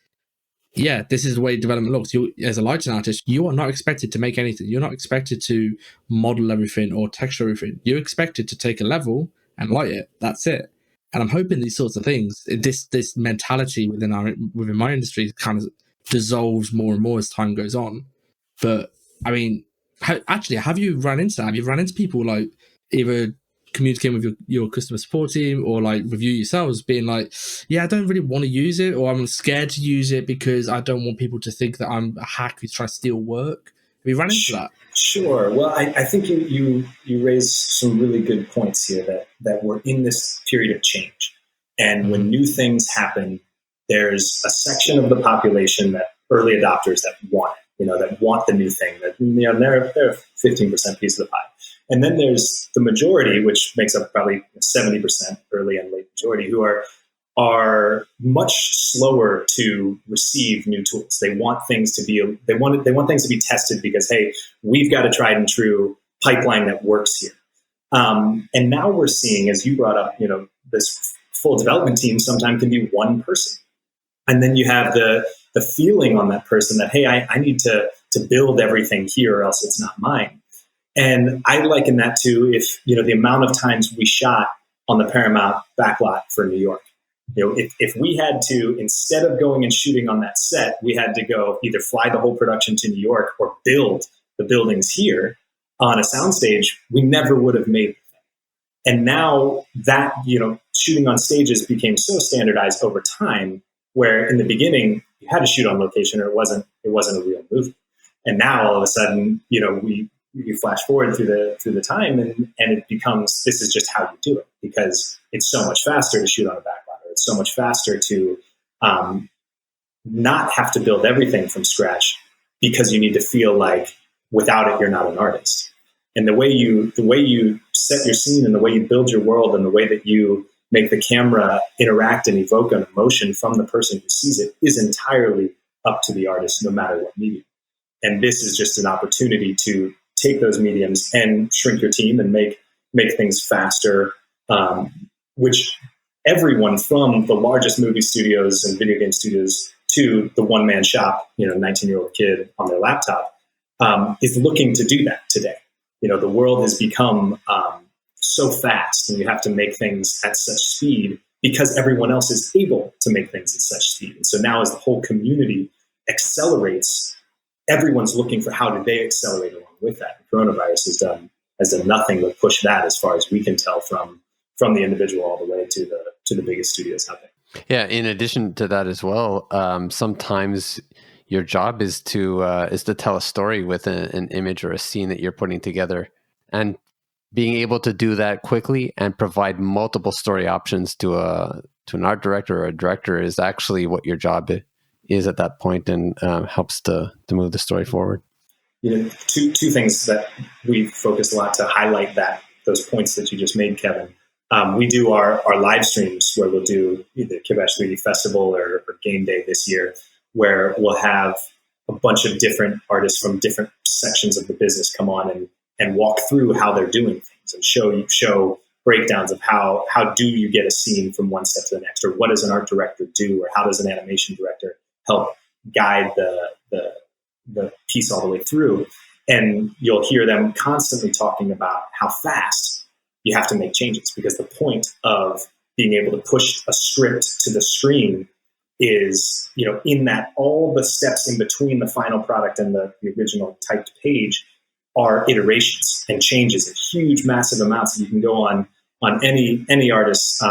yeah, this is the way development looks. You, as a lighting artist, you are not expected to make anything. You're not expected to model everything or texture everything. You're expected to take a level and light it. That's it. And I'm hoping these sorts of things, this mentality within my industry, kind of dissolves more and more as time goes on. But I mean, have you run into that? Have you run into people like either communicating with your customer support team or like review yourselves being like, yeah, I don't really want to use it, or I'm scared to use it because I don't want people to think that I'm a hack who's trying to steal work? Have you run into that? Sure. Well, I think you raised some really good points here that we're in this period of change. And when new things happen, there's a section of the population that early adopters that want it, that want the new thing, that, they're a 15% piece of the pie. And then there's the majority, which makes up probably 70% early and late majority, who are much slower to receive new tools. They want things to be things to be tested because, hey, we've got a tried and true pipeline that works here. And now we're seeing, as you brought up, this full development team sometimes can be one person, and then you have the feeling on that person that, hey, I need to build everything here, or else it's not mine. And I liken that to the amount of times we shot on the Paramount backlot for New York. If we had to, instead of going and shooting on that set, we had to go either fly the whole production to New York or build the buildings here on a soundstage, we never would have made it. And now that, shooting on stages became so standardized over time, where in the beginning you had to shoot on location or it wasn't a real movie. And now all of a sudden, we flash forward through the time, and it becomes, this is just how you do it, because it's so much faster to shoot on a back ladder. It's so much faster to not have to build everything from scratch, because you need to feel like without it, you're not an artist. And the way you set your scene, and the way you build your world, and the way that you make the camera interact and evoke an emotion from the person who sees it is entirely up to the artist, no matter what medium. And this is just an opportunity to take those mediums and shrink your team and make things faster, which everyone from the largest movie studios and video game studios to the one-man shop, 19-year-old kid on their laptop, is looking to do that today. The world has become so fast, and you have to make things at such speed because everyone else is able to make things at such speed. And so now, as the whole community accelerates, everyone's looking for how do they accelerate along with that. The coronavirus has done nothing but push that, as far as we can tell, from the individual all the way to the biggest studios out there. Yeah. In addition to that as well, sometimes your job is to tell a story with an image or a scene that you're putting together, and being able to do that quickly and provide multiple story options to an art director or a director is actually what your job is at that point, and helps to move the story forward. Two things that we focus a lot to highlight those points that you just made, Kevin. We do our live streams, where we'll do either Kitbash 3D Festival or Game Day this year, where we'll have a bunch of different artists from different sections of the business come on and walk through how they're doing things, and show breakdowns of how do you get a scene from one step to the next, or what does an art director do, or how does an animation director help guide the piece all the way through. And you'll hear them constantly talking about how fast you have to make changes, because the point of being able to push a script to the screen is, in that all the steps in between the final product and the original typed page are iterations and changes in huge, massive amounts. You can go on any artist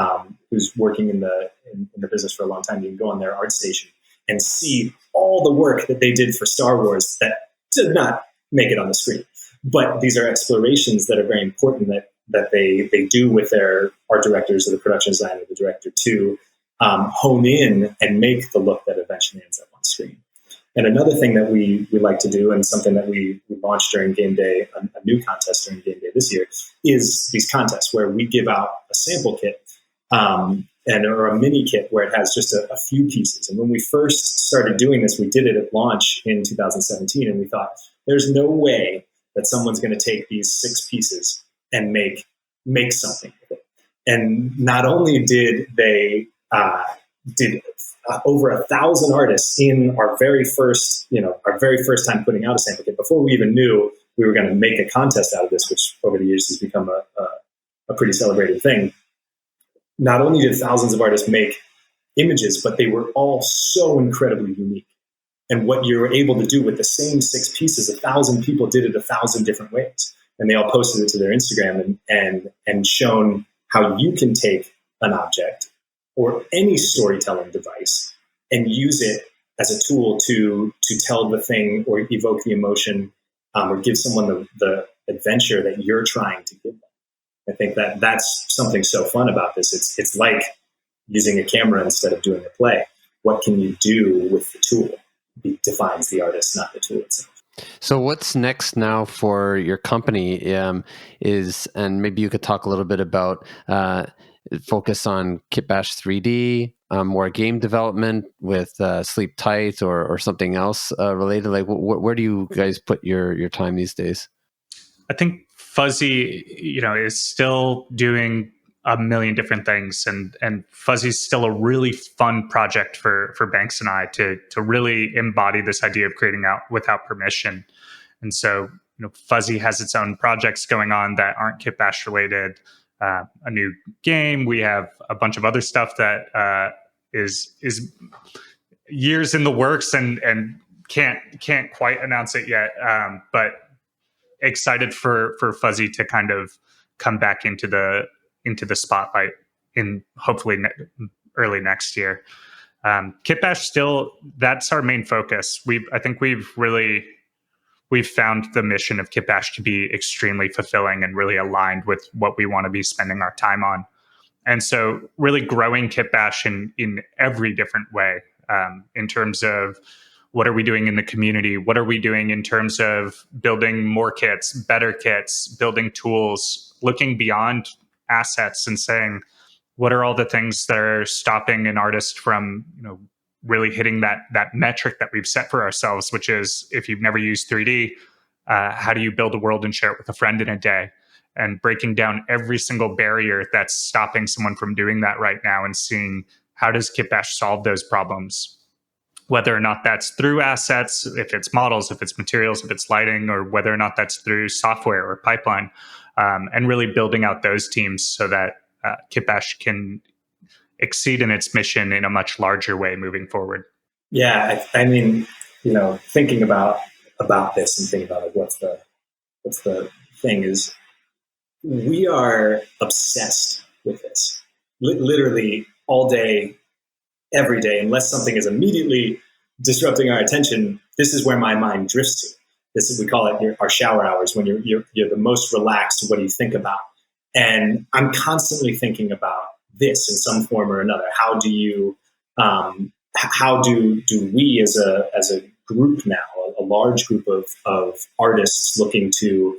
who's working in the business for a long time. You can go on their ArtStation and see all the work that they did for Star Wars that did not make it on the screen. But these are explorations that are very important that they do with their art directors, or the production designer, the director, to hone in and make the look that eventually ends up on screen. And another thing that we like to do, and something that we launched during Game Day, a new contest during Game Day this year, is these contests where we give out a sample kit or a mini kit where it has just a few pieces. And when we first started doing this, we did it at launch in 2017, and we thought, there's no way that someone's going to take these 6 pieces and make something with it. And not only did they did over 1,000 artists in our very first time putting out a sample kit, before we even knew we were going to make a contest out of this, which over the years has become a pretty celebrated thing. Not only did thousands of artists make images, but they were all so incredibly unique. And what you were able to do with the same 6 pieces, 1,000 people did it 1,000 different ways. And they all posted it to their Instagram and shown how you can take an object or any storytelling device and use it as a tool to tell the thing or evoke the emotion, or give someone the adventure that you're trying to give them. I think that's something so fun about this. It's like using a camera instead of doing a play. What can you do with the tool? It defines the artist, not the tool itself. So what's next now for your company and maybe you could talk a little bit about focus on Kitbash 3D, more game development with Sleep Tight or something else related? Like, where do you guys put your time these days? I think Fuzzy, is still doing a million different things, and Fuzzy's still a really fun project for Banks and I to really embody this idea of creating out without permission. And so, Fuzzy has its own projects going on that aren't Kitbash related. A new game. We have a bunch of other stuff that is years in the works and can't quite announce it yet. But excited for Fuzzy to kind of come back into the spotlight in hopefully early next year. Kitbash still, that's our main focus. I think we've really we've found the mission of Kitbash to be extremely fulfilling and really aligned with what we want to be spending our time on. And so really growing Kitbash in every different way, in terms of what are we doing in the community? What are we doing in terms of building more kits, better kits, building tools, looking beyond assets and saying, what are all the things that are stopping an artist from, really hitting that metric that we've set for ourselves, which is, if you've never used 3D, how do you build a world and share it with a friend in a day? And breaking down every single barrier that's stopping someone from doing that right now and seeing how does Kitbash solve those problems, whether or not that's through assets, if it's models, if it's materials, if it's lighting, or whether or not that's through software or pipeline, and really building out those teams so that Kitbash can exceed in its mission in a much larger way moving forward. Yeah, I mean, thinking about this and thinking about what's the thing is, we are obsessed with this, literally all day, every day. Unless something is immediately disrupting our attention, this is where my mind drifts to. This is, we call it our shower hours, when you're the most relaxed. What do you think about? And I'm constantly thinking about this in some form or another. How do you, how do we as a group now, a large group of artists looking to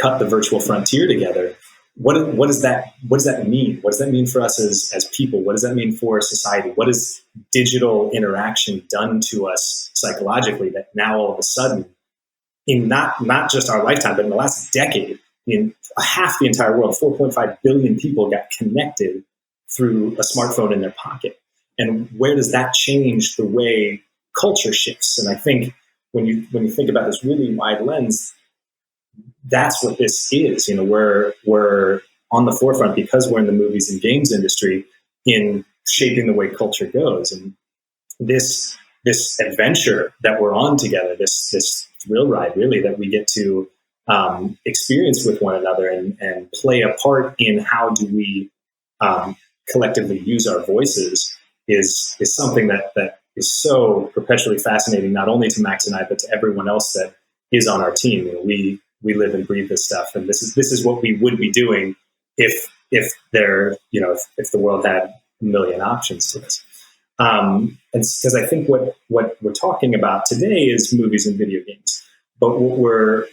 cut the virtual frontier together? What does that mean? What does that mean for us as people? What does that mean for society? What has digital interaction done to us psychologically that now all of a sudden, in not just our lifetime, but in the last decade, in half the entire world, 4.5 billion people got connected through a smartphone in their pocket? And where does that change the way culture shifts? And I think when you think about this really wide lens, that's what this is. We're on the forefront because we're in the movies and games industry in shaping the way culture goes. And this adventure that we're on together, this thrill ride, really, that we get to experience with one another and play a part in how do we collectively use our voices is something that is so perpetually fascinating, not only to Max and I, but to everyone else that is on our team. We live and breathe this stuff, and this is what we would be doing if the world had a million options to this. And because I think what we're talking about today is movies and video games, but what we're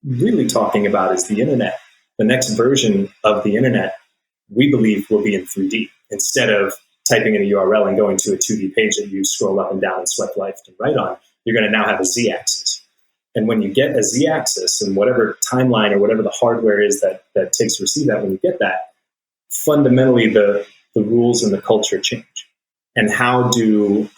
really talking about is the internet. The next version of the internet, we believe, will be in 3D. Instead of typing in a URL and going to a 2D page that you scroll up and down and swipe left and right on, you're going to now have a Z-axis. And when you get a Z-axis and whatever timeline or whatever the hardware is that takes to receive that, when you get that, fundamentally the rules and the culture change. And how do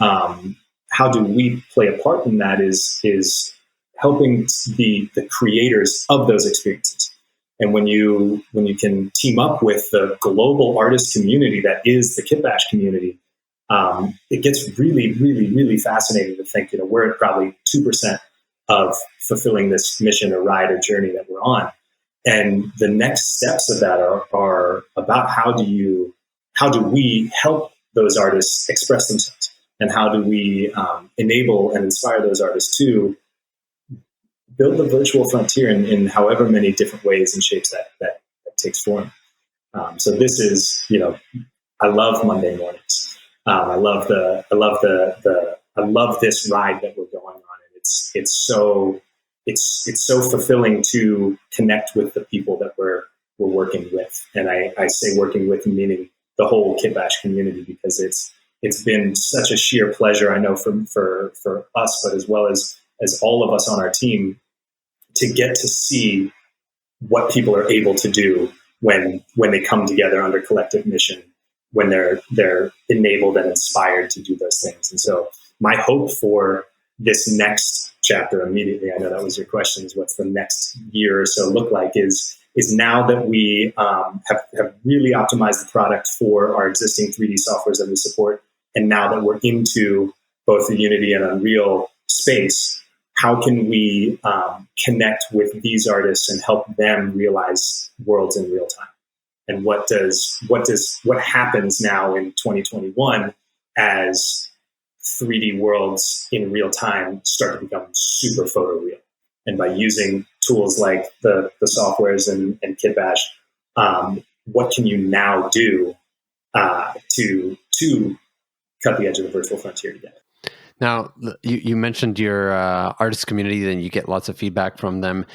we play a part in that is helping be the creators of those experiences. And when you can team up with the global artist community that is the Kitbash community, it gets really, really, really fascinating to think, we're at probably 2% of fulfilling this mission or ride or journey that we're on. And the next steps of that are about how do we help those artists express themselves, and how do we enable and inspire those artists to build the virtual frontier in however many different ways and shapes that takes form. So this is, I love Monday mornings. I love this ride that we're going on. It's so fulfilling to connect with the people that we're working with. And I say working with meaning the whole Kitbash community, because it's been such a sheer pleasure, I know, for us, but as well as all of us on our team, to get to see what people are able to do when they come together under collective mission, when they're enabled and inspired to do those things. And so my hope for this next chapter immediately, I know that was your question, is what's the next year or so look like, is now that we have really optimized the product for our existing 3D softwares that we support, and now that we're into both the Unity and Unreal space, how can we connect with these artists and help them realize worlds in real time? And what happens now in 2021 as 3D worlds in real time start to become super photoreal. And by using tools like the softwares and Kitbash, what can you now do to cut the edge of the virtual frontier together? Now, you mentioned your artist community, and you get lots of feedback from them.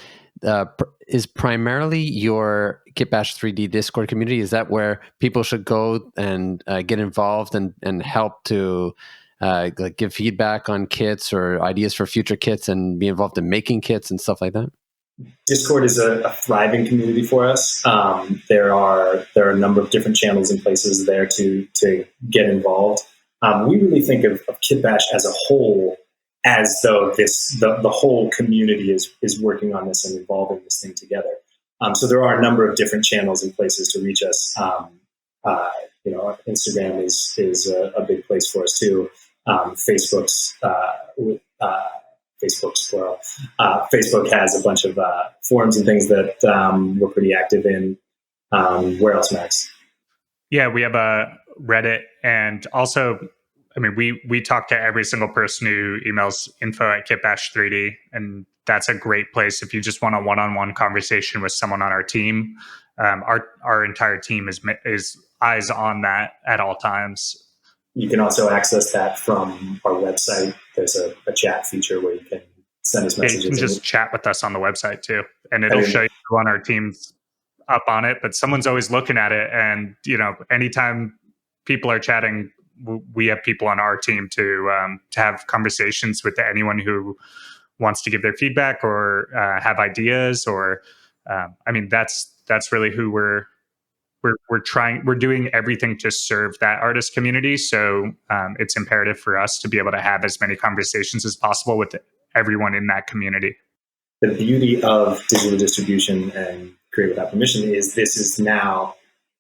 Is primarily your Kitbash 3D Discord community, is that where people should go and get involved and help to like give feedback on kits or ideas for future kits and be involved in making kits and stuff like that? Discord is a thriving community for us. There are a number of different channels and places there to get involved. We really think of Kitbash as a whole, as though the whole community is working on this and evolving this thing together. So there are a number of different channels and places to reach us. Instagram is a big place for us too. Facebook's plural. Facebook has a bunch of forums and things that we're pretty active in. Where else, Max? Yeah, we have a Reddit, and also, I mean, we talk to every single person who emails info@kitbash3d, and that's a great place if you just want a one-on-one conversation with someone on our team. Our entire team is eyes on that at all times. You can also access that from our website. There's a chat feature where you can send us messages. You can just chat with us on the website too, and it'll show you who on our team's up on it. But someone's always looking at it, and anytime people are chatting, we have people on our team to have conversations with anyone who wants to give their feedback or have ideas. Or that's really who we're doing everything to serve that artist community. So it's imperative for us to be able to have as many conversations as possible with everyone in that community. The beauty of digital distribution and Create Without Permission is this is now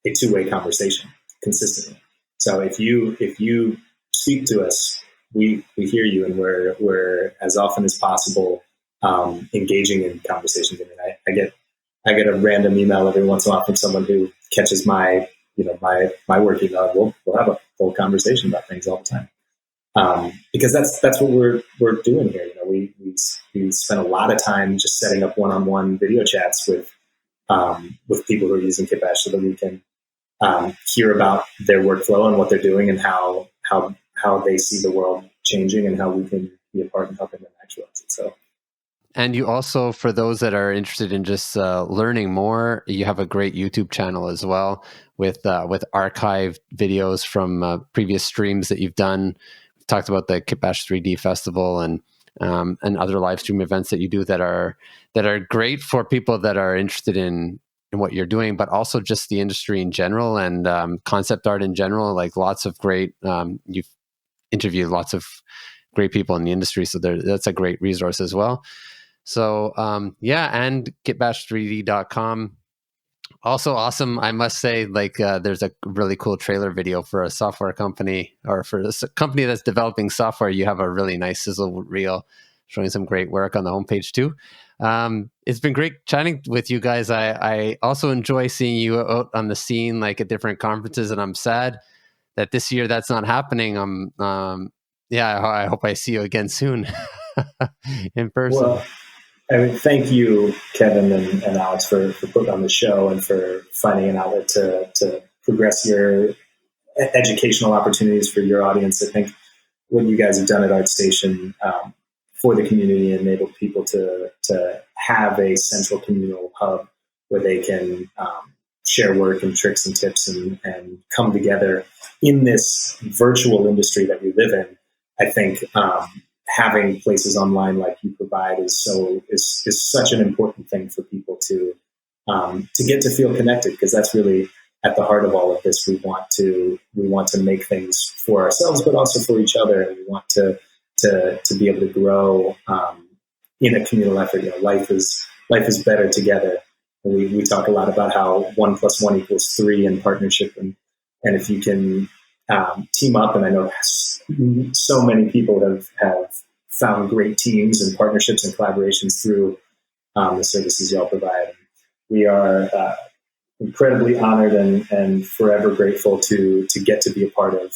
a two-way conversation consistently. So if you speak to us, we hear you, and we're as often as possible engaging in conversations. I mean, I get a random email every once in a while from someone who catches my work email. We'll have a full conversation about things all the time, because that's what we're doing here. We spend a lot of time just setting up one-on-one video chats with people who are using Kitbash, so that we can hear about their workflow and what they're doing and how they see the world changing and how we can be a part in helping them actualize it. So. And you also, for those that are interested in just learning more, you have a great YouTube channel as well with archived videos from previous streams that you've done. We've talked about the Kitbash 3D Festival and other live stream events that you do that are great for people that are interested in what you're doing, but also just the industry in general and concept art in general. Like lots of great, you've interviewed lots of great people in the industry, so that's a great resource as well. So and kitbash3d.com. Also awesome, I must say, there's a really cool trailer video for a software company, or for a company that's developing software. You have a really nice sizzle reel showing some great work on the homepage too. It's been great chatting with you guys. I also enjoy seeing you out on the scene, like at different conferences, and I'm sad that this year that's not happening. I hope I see you again soon in person. Well, I mean, thank you, Kevin and Alex, for putting on the show and for finding an outlet to progress your educational opportunities for your audience. I think what you guys have done at ArtStation for the community enabled people to have a central communal hub where they can share work and tricks and tips and come together in this virtual industry that we live in. I think having places online like you provide is such an important thing for people to get to feel connected, because that's really at the heart of all of this. We want to make things for ourselves, but also for each other, and we want to be able to grow in a communal effort. Life is better together. We talk a lot about how 1 + 1 = 3 in partnership, and if you can team up, and I know so many people have found great teams and partnerships and collaborations through the services y'all provide. We are incredibly honored and forever grateful to get to be a part of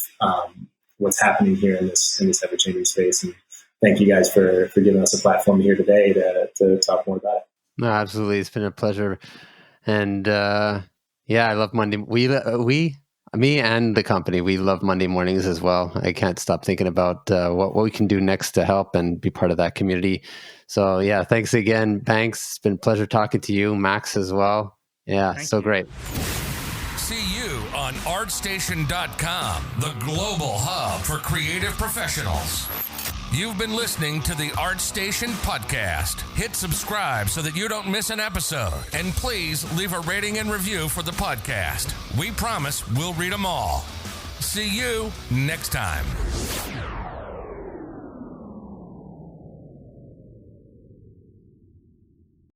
what's happening here in this ever-changing space. And thank you guys for giving us a platform here today to talk more about it. No, absolutely. It's been a pleasure. And I love Monday. Me and the company, we love Monday mornings as well. I can't stop thinking about what we can do next to help and be part of that community. So yeah, thanks again, Banks. It's been a pleasure talking to you, Maxx as well. Yeah, Thank so you. great. See you on ArtStation.com, the global hub for creative professionals. You've been listening to the ArtStation podcast. Hit subscribe so that you don't miss an episode. And please leave a rating and review for the podcast. We promise we'll read them all. See you next time.